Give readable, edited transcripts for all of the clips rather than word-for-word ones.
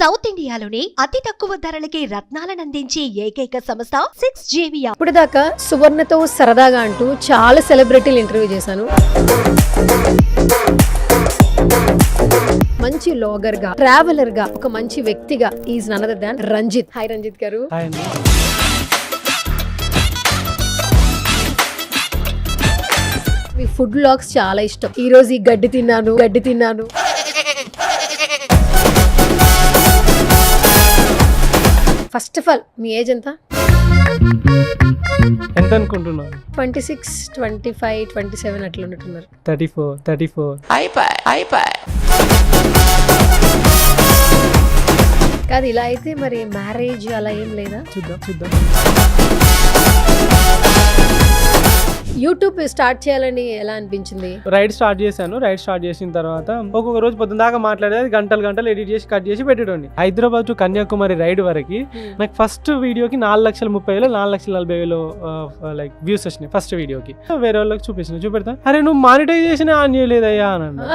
South ఇండియాలోనే అతి తక్కువ ధరలకి రత్నాలనందించే ఏకైక సంస్థ 6JVR. ఇప్పుడు దాకా సువర్ణతో సరదాగా అంటూ చాలా సెలబ్రిటీలు ఇంటర్వ్యూ చేశాను. మంచి లాగర్ గా, ట్రావెలర్ గా, ఒక మంచి వ్యక్తిగా is none other than Ranjith. Hi Ranjith గారు. మీ ఫుడ్ వ్లాగ్స్ చాలా ఇష్టం. ఈ రోజు ఈ గడ్డి తిన్నాను. First of all me age ఎంత అనుకుంటున్నాను? 26, 25, 27 అట్లా ఉన్నట్టున్నారు. 34. కాదు, ఇలా అయితే మరి మ్యారేజ్ అలా ఏం లేదా? చూద్దాం. యూట్యూబ్ స్టార్ట్ చేయాలని ఎలా అనిపించింది? రైడ్ స్టార్ట్ చేసిన తర్వాత ఒక్కొక్క రోజు పొద్దున దాకా మాట్లాడేది, గంటలు ఎడిట్ చేసి కట్ చేసి పెట్టేటోండి. హైదరాబాద్ టు కన్యాకుమారి రైడ్ వరకు నాకు ఫస్ట్ వీడియోకి 4,30,000 4,40,000 లైక్ వ్యూస్ వచ్చినాయి. ఫస్ట్ వీడియోకి వేరే వాళ్ళకి చూపెడతా, అరే నువ్వు మానిటైజేషన్ ఆన్ చేయలేదయ్యా అని అన్నా.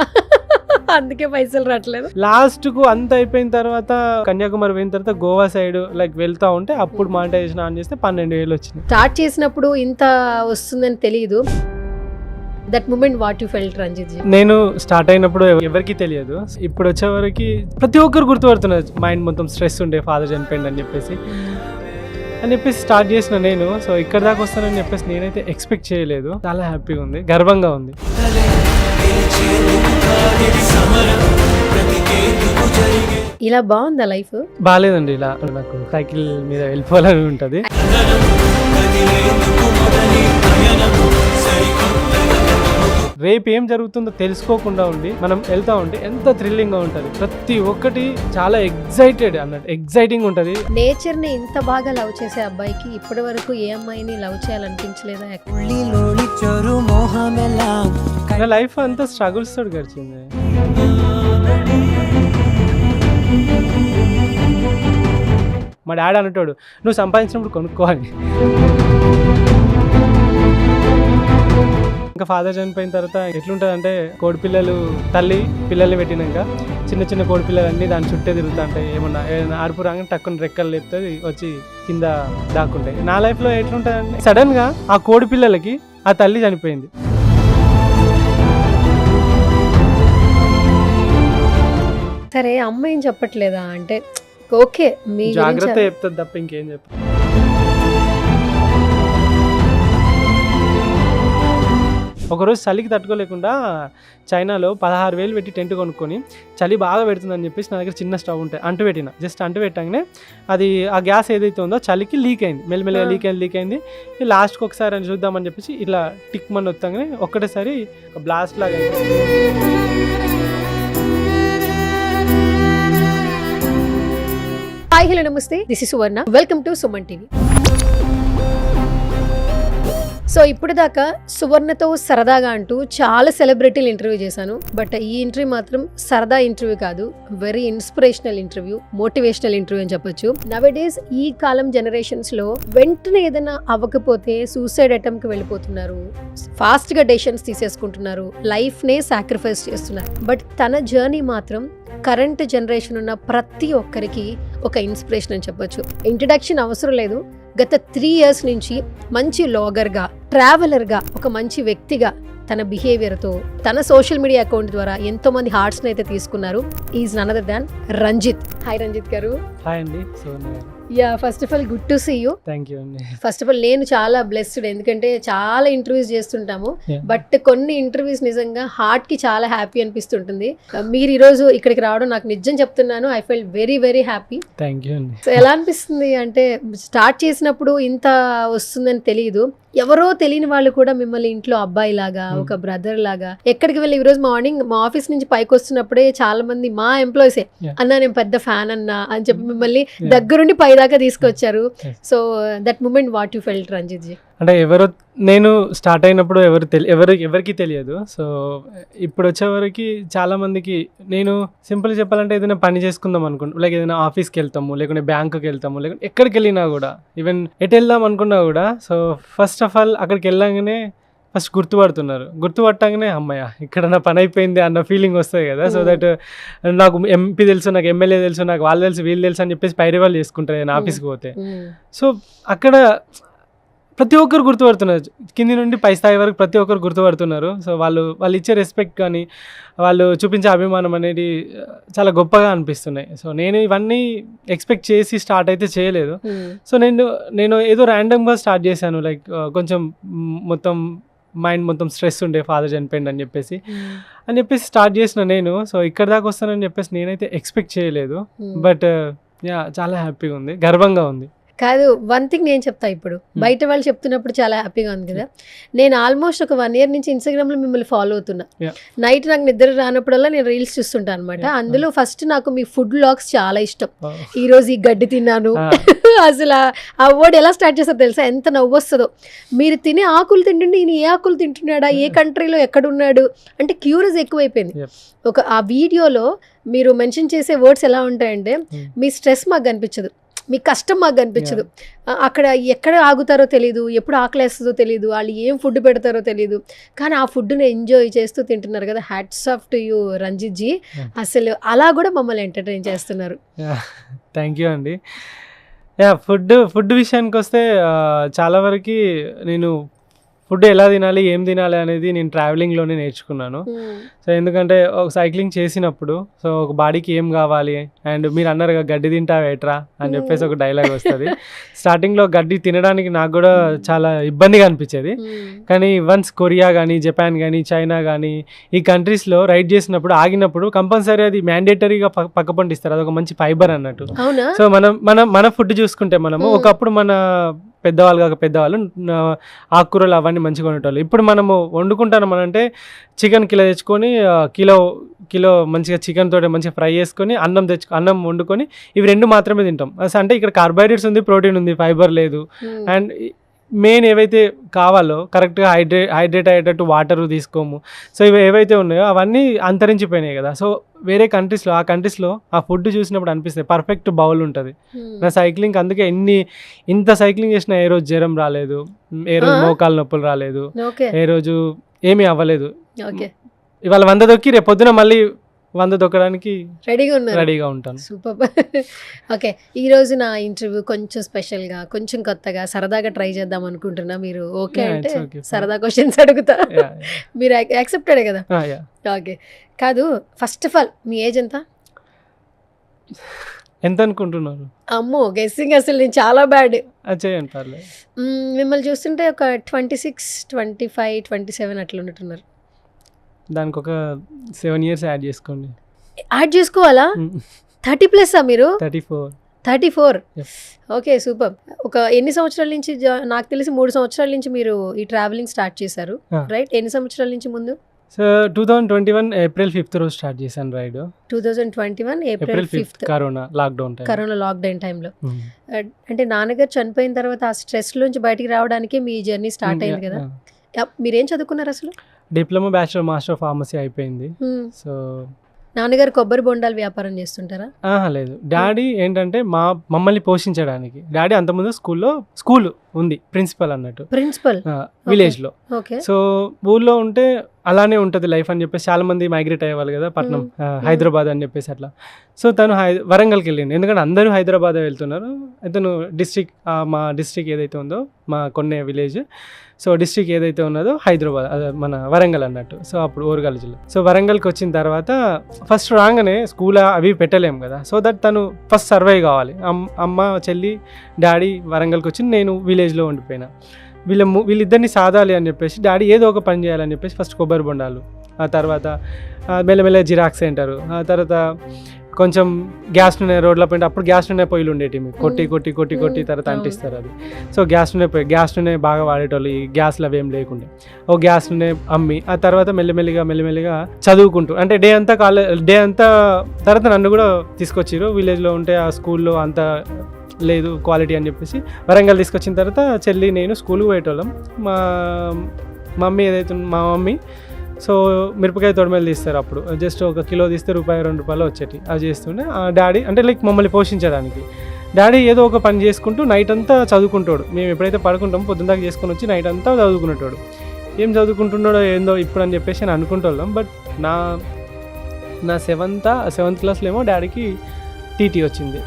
అందుకే పైసలు రావట్లేదు. లాస్ట్ కు అంత అయిపోయిన తర్వాత కన్యాకుమారి పోయిన తర్వాత గోవా సైడ్ లైక్ వెళ్తా ఉంటే అప్పుడు మానిటైజేషన్ ఆన్ చేస్తే 12,000 వచ్చింది. స్టార్ట్ చేసినప్పుడు ఇంత వస్తుందని తెలియదు. That moment what you felt Ranjith ji? నేను స్టార్ట్ అయినప్పుడు ఎవరికి తెలియదు. ఇప్పుడు వచ్చేవరకు ప్రతి ఒక్కరు గుర్తుపడుతున్నారు. మైండ్ మొత్తం స్ట్రెస్ ఉండే, ఫాదర్ చనిపోయింది అని చెప్పేసి స్టార్ట్ చేసిన నేను. సో ఇక్కడ దాకా వస్తానని చెప్పేసి నేనైతే ఎక్స్పెక్ట్ చేయలేదు. చాలా హ్యాపీగా ఉంది, గర్వంగా ఉంది. ఇలా బాగుందా లైఫ్? బాగాలేదండి. ఇలా నాకు సైకిల్ మీద వెళ్ళిపోవాలని ఉంటుంది. రేపు ఏం జరుగుతుందో తెలుసుకోకుండా ఉండి మనం వెళ్తా ఉంటే ఎంత థ్రిల్లింగ్ గా ఉంటది. ప్రతి ఒక్కటి చాలా ఎగ్జైటింగ్ ఉంటది. నేచర్ ని ఇంత బాగా లవ్ చేసే అబ్బాయికి ఇప్పటి వరకు ఏ అమ్మాయిని లవ్ చేయాలనిపించలేదా? నా లైఫ్ అంతా స్ట్రగుల్స్ తోటి గడిచింది. మా డాడీ అంటాడు, నువ్వు సంపాదించినప్పుడు కొనుక్కోవాలి. ఇంకా ఫాదర్ చనిపోయిన తర్వాత ఎట్లుంటుంది అంటే, కోడిపిల్లలు తల్లి పిల్లల్ని పెట్టినాక చిన్న కోడిపిల్లలు అన్నీ దాని చుట్టే తిరుగుతూ ఉంటాయి. ఏదైనా అరుపు రాగానే టక్కున రెక్కలు లేపుతుంది, వచ్చి కింద దాక్కుంటాయి. నా లైఫ్లో ఎట్లుంటుంది అంటే, సడన్గా ఆ కోడిపిల్లలకి ఆ తల్లి చనిపోయింది. సరే, అమ్మ ఏం చెప్పట్లేదా? అంటే ఓకే, మీ జాగ్రత్త చెప్తుంది తప్ప ఇంకేం చెప్ప. ఒకరోజు చలికి తట్టుకోలేకుండా చైనాలో 16,000 పెట్టి టెంట్ కొనుక్కొని చలి బాగా పెడుతుందని చెప్పేసి నా దగ్గర చిన్న స్టవ్ ఉంటాయి, అంటు పెట్టగానే అది ఆ గ్యాస్ ఏదైతే ఉందో చలికి లీక్ అయింది. మెల్లమెల్లగా లీక్ అయింది. లాస్ట్కి ఒకసారి అని చూద్దామని చెప్పేసి ఇట్లా టిక్ మని వస్తాగానే ఒక్కటేసారి బ్లాస్ట్ లాగా అయింది. హాయ్, హలో, నమస్తే. This is Suvarna. Welcome to Suman TV. So ఇప్పుడు దాకా సువర్ణతో సరదాగా అంటూ చాలా సెలబ్రిటీలు ఇంటర్వ్యూ చేశాను. బట్ ఈ ఇంటర్వ్యూ మాత్రం సరదా ఇంటర్వ్యూ కాదు, very inspirational interview, motivational interview అని చెప్పొచ్చు. నవేడేస్ ఈ కాలం జనరేషన్స్ లో వెంటనే ఏదైనా అవ్వకపోతే సూసైడ్ అటెంప్ట్ కి వెళ్ళిపోతున్నారు, ఫాస్ట్ గా డెసిషన్స్ తీసేసుకుంటున్నారు, లైఫ్ నే సాక్రిఫైస్ చేస్తున్నారు. బట్ తన జర్నీ మాత్రం కరెంట్ జనరేషన్ ఉన్న ప్రతి ఒక్కరికి ఒక ఇన్స్పిరేషన్ అని చెప్పొచ్చు. ఇంట్రడక్షన్ అవసరం లేదు. గత 3 years నుంచి మంచి లాగర్ గా, ట్రావెలర్ గా, ఒక మంచి వ్యక్తిగా తన బిహేవియర్తో, తన సోషల్ మీడియా అకౌంట్ ద్వారా ఎంతో మంది హార్ట్స్ అయితే తీసుకున్నారు. Is none other than Ranjith. Hi Ranjith గారు. హాయ్ అండి. Yeah, first of all good to see you. Thank you అండి. ఫస్ట్ ఆఫ్ ఆల్ నేను చాలా బ్లెస్డ్, ఎందుకంటే చాలా ఇంటర్వ్యూస్ చేస్తుంటాము, బట్ కొన్ని ఇంటర్వ్యూస్ నిజంగా హార్ట్ కి చాలా హ్యాపీ అనిపిస్తుంటుంది. మీరు ఈరోజు ఇక్కడికి రావడం నాకు నిజం చెప్తున్నాను, I full very very happy. Thank you అండి. సో ఎలా అనిపిస్తుంది అంటే, స్టార్ట్ చేసినప్పుడు ఇంత వస్తుందని తెలియదు, ఎవరో తెలియని వాళ్ళు కూడా మిమ్మల్ని ఇంట్లో అబ్బాయి లాగా, ఒక బ్రదర్ లాగా, ఎక్కడికి వెళ్ళి ఈరోజు మార్నింగ్ మా ఆఫీస్ నుంచి పైకి వస్తున్నప్పుడే చాలా మంది మా ఎంప్లాయీసే అన్నా నేను పెద్ద ఫ్యాన్ అన్నా అని చెప్పి మిమ్మల్ని దగ్గరుండి పై దాకా తీసుకొచ్చారు. So that moment what you felt Ranjith ji? అంటే నేను స్టార్ట్ అయినప్పుడు ఎవరికి తెలియదు. సో ఇప్పుడు వచ్చేవరకు చాలా మందికి నేను సింపుల్ చెప్పాలంటే ఏదైనా పని చేసుకుందాం అనుకుంటాం, లైక్ ఏదైనా ఆఫీస్కి వెళ్తాము, లేకుంటే బ్యాంకుకి వెళ్తాము, లేకుంటే ఎక్కడికి వెళ్ళినా కూడా, ఈవెన్ ఎటు వెళ్దాం అనుకున్నా కూడా, సో ఫస్ట్ ఆఫ్ ఆల్ అక్కడికి వెళ్ళగానే ఫస్ట్ గుర్తుపట్టగానే అమ్మయ్య ఇక్కడ నా పని అయిపోయింది అన్న ఫీలింగ్ వస్తుంది కదా. సో దట్ నాకు ఎంపీ తెలుసు, నాకు ఎమ్మెల్యే తెలుసు, నాకు వాళ్ళు తెలుసు వీళ్ళు తెలుసు అని చెప్పేసి పైరే వాళ్ళు చేసుకుంటారు నేను ఆఫీస్కి పోతే. సో అక్కడ ప్రతి ఒక్కరు గుర్తుపడుతున్నారు, కింది నుండి పై స్థాయి వరకు ప్రతి ఒక్కరు గుర్తుపడుతున్నారు. సో వాళ్ళు ఇచ్చే రెస్పెక్ట్ కానీ వాళ్ళు చూపించే అభిమానం అనేది చాలా గొప్పగా అనిపిస్తున్నాయి. సో నేను ఇవన్నీ ఎక్స్పెక్ట్ చేసి స్టార్ట్ అయితే చేయలేదు. సో నేను ఏదో ర్యాండమ్గా స్టార్ట్ చేశాను, లైక్ కొంచెం మొత్తం మైండ్ మొత్తం స్ట్రెస్ ఉండే ఫాదర్ చనిపోయింది అని చెప్పేసి స్టార్ట్ చేసిన నేను. సో ఇక్కడ దాకా వస్తానని చెప్పేసి నేనైతే ఎక్స్పెక్ట్ చేయలేదు. బట్ చాలా హ్యాపీగా ఉంది, గర్వంగా ఉంది. కాదు, వన్ థింగ్ నేను చెప్తా, ఇప్పుడు బయట వాళ్ళు చెప్తున్నప్పుడు చాలా హ్యాపీగా ఉంది కదా. నేను ఆల్మోస్ట్ ఒక 1 year నుంచి ఇన్స్టాగ్రామ్లో మిమ్మల్ని ఫాలో అవుతున్నా. నైట్ నాకు నిద్ర రానప్పుడల్లా నేను రీల్స్ చూస్తుంటాను అనమాట. అందులో ఫస్ట్ నాకు మీ ఫుడ్ వ్లాగ్స్ చాలా ఇష్టం. ఈ రోజు ఈ గడ్డి తిన్నాను అసలు ఆ వర్డ్ ఎలా స్టార్ట్ చేస్తారో తెలుసా, ఎంత నవ్వు వస్తుందో. మీరు తినే ఆకులు తింటుంటే ఈయన ఏ ఆకులు తింటున్నాడా, ఏ కంట్రీలో ఎక్కడున్నాడు అంటే క్యూరియస్ ఎక్కువైపోయింది. ఆ వీడియోలో మీరు మెన్షన్ చేసే వర్డ్స్ ఎలా ఉంటాయంటే, మీ స్ట్రెస్ మాకు కనిపించదు, మీ కష్టం మాకు కనిపించదు, అక్కడ ఎక్కడ ఆగుతారో తెలీదు, ఎప్పుడు ఆకలేస్తుందో తెలీదు, వాళ్ళు ఏం ఫుడ్ పెడతారో తెలీదు, కానీ ఆ ఫుడ్ని ఎంజాయ్ చేస్తూ తింటున్నారు కదా. Hats off to you Ranjith ji. అసలు అలా కూడా మమ్మల్ని ఎంటర్టైన్ చేస్తున్నారు. థ్యాంక్ యూ అండి. ఫుడ్ విషయానికి వస్తే చాలా వరకు నేను ఫుడ్ ఎలా తినాలి, ఏం తినాలి అనేది నేను ట్రావెలింగ్లోనే నేర్చుకున్నాను. సో ఎందుకంటే ఒక సైక్లింగ్ చేసినప్పుడు సో ఒక బాడీకి ఏం కావాలి, అండ్ మీరు అన్నారు కదా గడ్డి తింటావేట్రా అని చెప్పేసి ఒక డైలాగ్ వస్తుంది. స్టార్టింగ్లో గడ్డి తినడానికి నాకు కూడా చాలా ఇబ్బందిగా అనిపించేది. కానీ వన్స్ కొరియా కానీ, జపాన్ కానీ, చైనా కానీ ఈ కంట్రీస్లో రైడ్ చేసినప్పుడు ఆగినప్పుడు కంపల్సరీ అది మ్యాండేటరీగా పక్క పండిస్తారు, అదొక మంచి ఫైబర్ అన్నట్టు. సో మన ఫుడ్ చూసుకుంటే మనము ఒకప్పుడు మన పెద్దవాళ్ళు ఆకుకూరలు అవన్నీ మంచిగా ఉండేవాళ్ళు. ఇప్పుడు మనము వండుకుంటాం అంటే చికెన్ కిలో తెచ్చుకొని కిలో మంచిగా చికెన్ తోటి మంచిగా ఫ్రై చేసుకొని అన్నం వండుకొని ఇవి 2 మాత్రమే తింటాం. అంటే ఇక్కడ కార్బోహైడ్రేట్స్ ఉంది, ప్రోటీన్ ఉంది, ఫైబర్ లేదు. అండ్ మెయిన్ ఏవైతే కావాలో కరెక్ట్గా హైడ్రేట్ అయ్యేటట్టు వాటర్ తీసుకోము. సో ఇవి ఏవైతే ఉన్నాయో అవన్నీ అంతరించిపోయినాయి కదా. సో వేరే కంట్రీస్లో ఆ ఫుడ్ చూసినప్పుడు అనిపిస్తుంది పర్ఫెక్ట్ బౌల్ ఉంటుంది. నా సైక్లింగ్ అందుకే ఇంత సైక్లింగ్ చేసిన ఏ రోజు జ్వరం రాలేదు, ఏ రోజు మోకాలు నొప్పులు రాలేదు, ఏ రోజు ఏమీ అవ్వలేదు. ఇవాళ 100 దొక్కి రేపు పొద్దున మళ్ళీ 100 దొక్కడానికి రెడీగా ఉంటాను. సూపర్. ఓకే, ఈరోజు నా ఇంటర్వ్యూ కొంచెం స్పెషల్గా, కొంచెం కొత్తగా, సరదాగా ట్రై చేద్దాం అనుకుంటున్నా. మీరు ఓకే అంటే సరదా క్వశ్చన్స్ అడుగుతా, మీరు యాక్సెప్టెడే కదా. ఓకే, కాదు first of all me age ఎంత అనుకుంటున్నారు? అమ్మో గెస్సింగ్ అసలు నేను చాలా బ్యాడ్. చేయండి పర్లేదు. మిమ్మల్ని చూస్తుంటే ఒక 26, 25, 27 అట్లా ఉన్నట్టున్నారు. దానికి ఒక 7 years యాడ్ చేసుకోండి. యాడ్ చేసుకోవాలా? 30+ మీరు? 34. Okay, super. ఒక ఎన్ని సంవత్సరాల నుంచి? నాకు తెలిసి 3 సంవత్సరాల నుంచి మీరు ఈ ట్రావెలింగ్ స్టార్ట్ చేశారు, రైట్? ఎన్ని సంవత్సరాల నుంచి ముందు? సో 2021 April 5th రోజు స్టార్ట్ చేశాను ride. 2021 April 5th corona lockdown టైంలో. అంటే నాన్నగారు చనిపోయిన తర్వాత ఆ స్ట్రెస్ నుంచి బయటికి రావడానికి మీ జర్నీ స్టార్ట్ అయింది కదా. మీరేం చదువుకున్నారు అసలు? Diploma, bachelor, master of pharmacy అయిపోయింది. సో నాన్నగారు కొబ్బరి బొండాలు వ్యాపారం చేస్తుంటారా? లేదు, డాడీ ఏంటంటే మమ్మల్ని పోషించడానికి. డాడీ అంతకుముందు స్కూల్ ఉంది, ప్రిన్సిపల్ అన్నట్టు, విలేజ్లో. సో ఊళ్ళో ఉంటే అలానే ఉంటుంది లైఫ్ అని చెప్పేసి చాలా మంది మైగ్రేట్ అయ్యేవాళ్ళు కదా పట్నం, హైదరాబాద్ అని చెప్పేసి అట్లా. సో తను వరంగల్కి వెళ్ళింది, ఎందుకంటే అందరూ హైదరాబాద్ వెళ్తున్నారు. తను మా డిస్ట్రిక్ట్ ఏదైతే ఉందో, మా కొన్నే విలేజ్, సో డిస్ట్రిక్ట్ ఏదైతే ఉన్నదో హైదరాబాద్, మన వరంగల్ అన్నట్టు. సో అప్పుడు ఓరుగల్ జిల్లా. సో వరంగల్కి వచ్చిన తర్వాత ఫస్ట్ రాగానే స్కూల్ అవి పెట్టలేము కదా. సో దట్ తను ఫస్ట్ సర్వైవ్ కావాలి. అమ్మ, చెల్లి, డాడీ వరంగల్కి వచ్చి నేను విలేజ్లో ఉండిపోయినా. వీళ్ళిద్దరిని సాధాలి అని చెప్పేసి డాడీ ఏదో ఒక పని చేయాలని చెప్పేసి ఫస్ట్ కొబ్బరి బొండాలు, ఆ తర్వాత మెల్లమెల్ల జిరాక్స్ సెంటరు, ఆ తర్వాత కొంచెం గ్యాస్ నూనె రోడ్ల పైన. అప్పుడు గ్యాస్ నూనె పొయ్యిలు ఉండేటి, కొట్టి తర్వాత అంటిస్తారు అది. సో గ్యాస్ నూనె బాగా వాడేటోళ్ళు, ఈ గ్యాస్లు అవి ఏం లేకుండే. ఓ గ్యాస్ నూనె అమ్మి ఆ తర్వాత మెల్లిమెల్లిగా చదువుకుంటూ, అంటే డే అంతా తర్వాత నన్ను కూడా తీసుకొచ్చారు. విలేజ్లో ఉంటే ఆ స్కూల్లో అంత లేదు క్వాలిటీ అని చెప్పేసి వరంగల్ తీసుకొచ్చిన తర్వాత చెల్లి, నేను స్కూల్కి పోయేటోళ్ళం. మా మమ్మీ సో మిరపకాయ తొడిమేలు తీస్తారు, అప్పుడు జస్ట్ 1 కిలో తీస్తే ₹1-2 వచ్చేటి. అవి చేస్తుండే. డాడీ అంటే లైక్ మమ్మల్ని పోషించడానికి. డాడీ ఏదో ఒక పని చేసుకుంటూ నైట్ అంతా చదువుకుంటాడు. మేము ఎప్పుడైతే పడుకుంటామో పొద్దున్న దాకా చేసుకొని వచ్చి నైట్ అంతా చదువుకునేటోడు. ఏం చదువుకుంటున్నాడో ఏందో ఇప్పుడు అని చెప్పేసి నేను అనుకుంటున్నాం. బట్ నా సెవెంత్ క్లాస్లో ఏమో డాడీకి టీటీ వచ్చింది.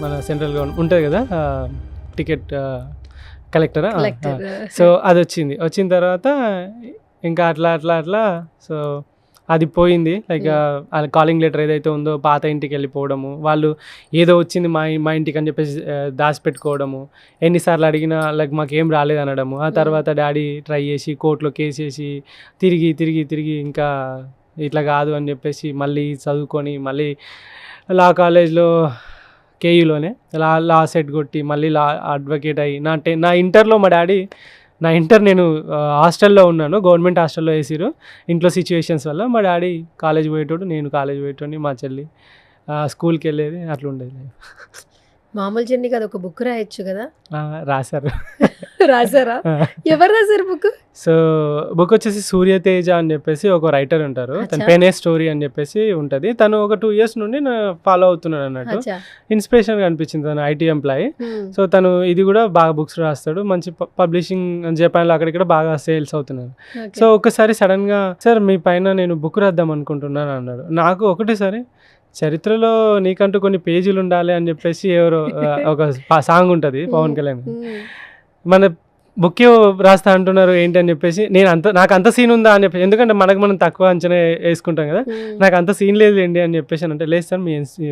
మన సెంట్రల్ గవర్నమెంట్ ఉంటుంది కదా టికెట్ కలెక్టరా, సో అది వచ్చిన తర్వాత ఇంకా అట్లా సో అది పోయింది. లైక్ కాలింగ్ లెటర్ ఏదైతే ఉందో పాత ఇంటికి వెళ్ళిపోవడము, వాళ్ళు ఏదో వచ్చింది మా ఇంటికి అని చెప్పేసి దాచిపెట్టుకోవడము, ఎన్నిసార్లు అడిగినా లైక్ మాకేం రాలేదు అనడము. ఆ తర్వాత డాడీ ట్రై చేసి కోర్టులో కేసు వేసి తిరిగి ఇంకా ఇట్లా కాదు అని చెప్పేసి మళ్ళీ చదువుకొని మళ్ళీ లా కాలేజ్లో కేయూలోనే లా సెట్ కొట్టి మళ్ళీ లా అడ్వకేట్ అయ్యి నా ఇంటర్లో మా డాడీ నా ఇంటర్ నేను హాస్టల్లో ఉన్నాను, గవర్నమెంట్ హాస్టల్లో వేసిరు. ఇంట్లో సిచ్యువేషన్స్ వల్ల మా డాడీ కాలేజ్ పోయేటోడు, నేను కాలేజ్ పోయేటోడిని, మా చెల్లి స్కూల్కి వెళ్ళేది, అట్లా ఉండేది. మామూలు జర్నీ కదా, ఒక బుక్ రాయొచ్చు కదా. రాశారు. రాశారా? ఎవరు రాశారు బుక్? సో బుక్ వచ్చేసి సూర్యతేజ అని చెప్పేసి ఒక రైటర్ ఉంటారు, తన పెనే స్టోరీ అని చెప్పేసి ఉంటుంది. తను ఒక 2 years నుండి ఫాలో అవుతున్నాడు అన్నట్టు. ఇన్స్పిరేషన్ అనిపించింది. తను ఐటీ ఎంప్లాయీ. సో తను ఇది కూడా బాగా బుక్స్ రాస్తాడు, మంచి పబ్లిషింగ్ జపాన్లో అక్కడిక్కడ బాగా సేల్స్ అవుతున్నాడు. సో ఒకసారి సడన్గా సార్ మీ పైన నేను బుక్ రాద్దాం అనుకుంటున్నాను అన్నాడు. నాకు ఒకటేసారి చరిత్రలో నీకంటూ కొన్ని పేజీలు ఉండాలి అని చెప్పేసి ఎవరో ఒక సాంగ్ ఉంటుంది పవన్ కళ్యాణ్, మన బుక్ రాస్తా అంటున్నారు ఏంటి అని చెప్పేసి నాకు అంత సీన్ ఉందా అని చెప్పేసి, ఎందుకంటే మనం తక్కువ అంచనా వేసుకుంటాం కదా, నాకు అంత సీన్ లేదు ఏంటి అని చెప్పేసి అంటే, లేదు సార్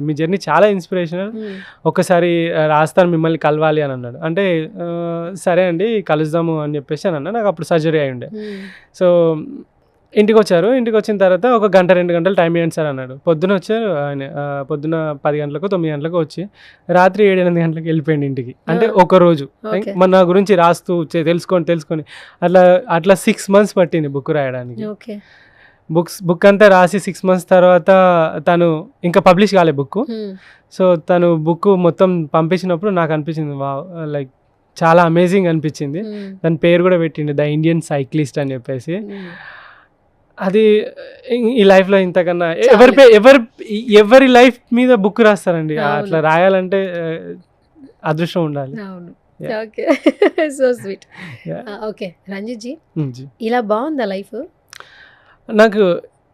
మీ జర్నీ చాలా ఇన్స్పిరేషనల్, ఒక్కసారి రాస్తాను మిమ్మల్ని కలవాలి అని అన్నాడు. అంటే సరే అండి కలుద్దాము అని చెప్పేసి అని అన్నా. నాకు అప్పుడు సర్జరీ అయి ఉండే. సో ఇంటికి వచ్చిన తర్వాత ఒక 1-2 గంటలు టైం ఇవ్వండి సార్ అన్నాడు. పొద్దున వచ్చారు ఆయన, పొద్దున 10 గంటలకు 9 గంటలకు వచ్చి రాత్రి 7-8 గంటలకు వెళ్ళిపోయింది ఇంటికి. అంటే ఒక రోజు మన గురించి రాస్తూ తెలుసుకొని అట్లా 6 months పట్టింది బుక్ రాయడానికి. బుక్ అంతా రాసి 6 months తర్వాత తను ఇంకా పబ్లిష్ కాలే బుక్. సో తను బుక్ మొత్తం పంపించినప్పుడు నాకు అనిపించింది లైక్ చాలా అమేజింగ్ అనిపించింది. దాని పేరు కూడా పెట్టిండు, ద ఇండియన్ సైక్లిస్ట్ అని చెప్పేసి. అది ఈ లైఫ్లో ఇంతకన్నా ఎవరి లైఫ్ మీద బుక్ రాస్తారండి. అట్లా రాయాలంటే అదృష్టం ఉండాలి. So sweet. Okay Ranjith ji, ఇలా బాగుందా లైఫ్? నాకు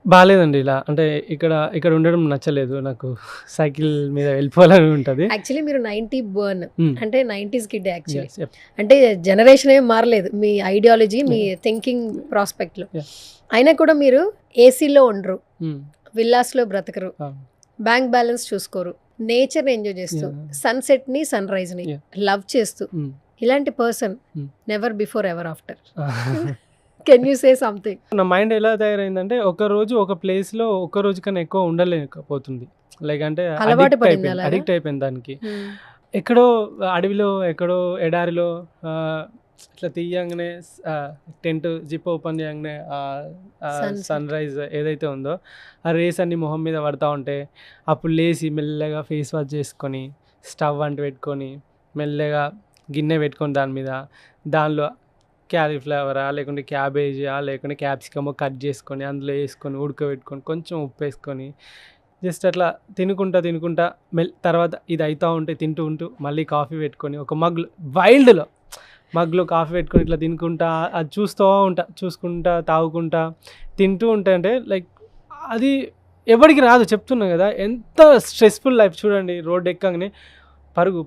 బాగాలేదండి ఇలా, అంటే ఇక్కడ ఉండడం నచ్చలేదు నాకు, సైకిల్ మీద వెళ్ళిపోవాలని ఉంటుంది. యాక్చువల్లీ మీరు 90 బర్న్, అంటే 90s కిడ్ యాక్చువల్లీ. అంటే జనరేషన్ ఏం మారలేదు మీ ఐడియాలజీ, మీ థింకింగ్ ప్రాస్పెక్ట్లో. అయినా కూడా మీరు ఏసీలో ఉండరు, విల్లాస్లో బ్రతకరు, బ్యాంక్ బ్యాలెన్స్ చూసుకోరు, నేచర్ని ఎంజాయ్ చేస్తూ, సన్సెట్ని సన్రైజ్ని లవ్ చేస్తూ, ఇలాంటి person never before ever after. Can you say something? నా మైండ్ ఎలా తయారైందంటే ఒక రోజు ఒక ప్లేస్లో ఒక రోజు కన్నా ఎక్కువ ఉండలేకపోతుంది. లైక్ అంటే అడిక్ట్ అయిపోయింది దానికి. ఎక్కడో అడవిలో, ఎక్కడో ఎడారిలో ఇట్లా తీయంగానే టెంట్ జిప్ ఓపెన్ చేయగానే సన్ రైజ్ ఏదైతే ఉందో ఆ రేస్ అన్ని మొహం మీద పడతా ఉంటే, అప్పుడు లేచి మెల్లగా ఫేస్ వాష్ చేసుకొని స్టవ్ అంటు పెట్టుకొని మెల్లగా గిన్నె పెట్టుకొని దానిలో క్యాలీఫ్లవరా లేకుంటే క్యాబేజా లేకుంటే క్యాప్సికమో కట్ చేసుకొని అందులో వేసుకొని ఉడకబెట్టుకొని కొంచెం ఉప్పు వేసుకొని జస్ట్ అట్లా తినుకుంటా తర్వాత ఇది అవుతూ ఉంటే తింటూ మళ్ళీ కాఫీ పెట్టుకొని ఒక మగ్లో కాఫీ పెట్టుకొని ఇట్లా తినుకుంటా అది చూసుకుంటా తాగుకుంటా తింటూ ఉంటే అంటే లైక్ అది ఎవరికి రాదు, చెప్తున్నా కదా. ఎంత స్ట్రెస్ఫుల్ లైఫ్ చూడండి. రోడ్డు ఎక్కగానే పరుగు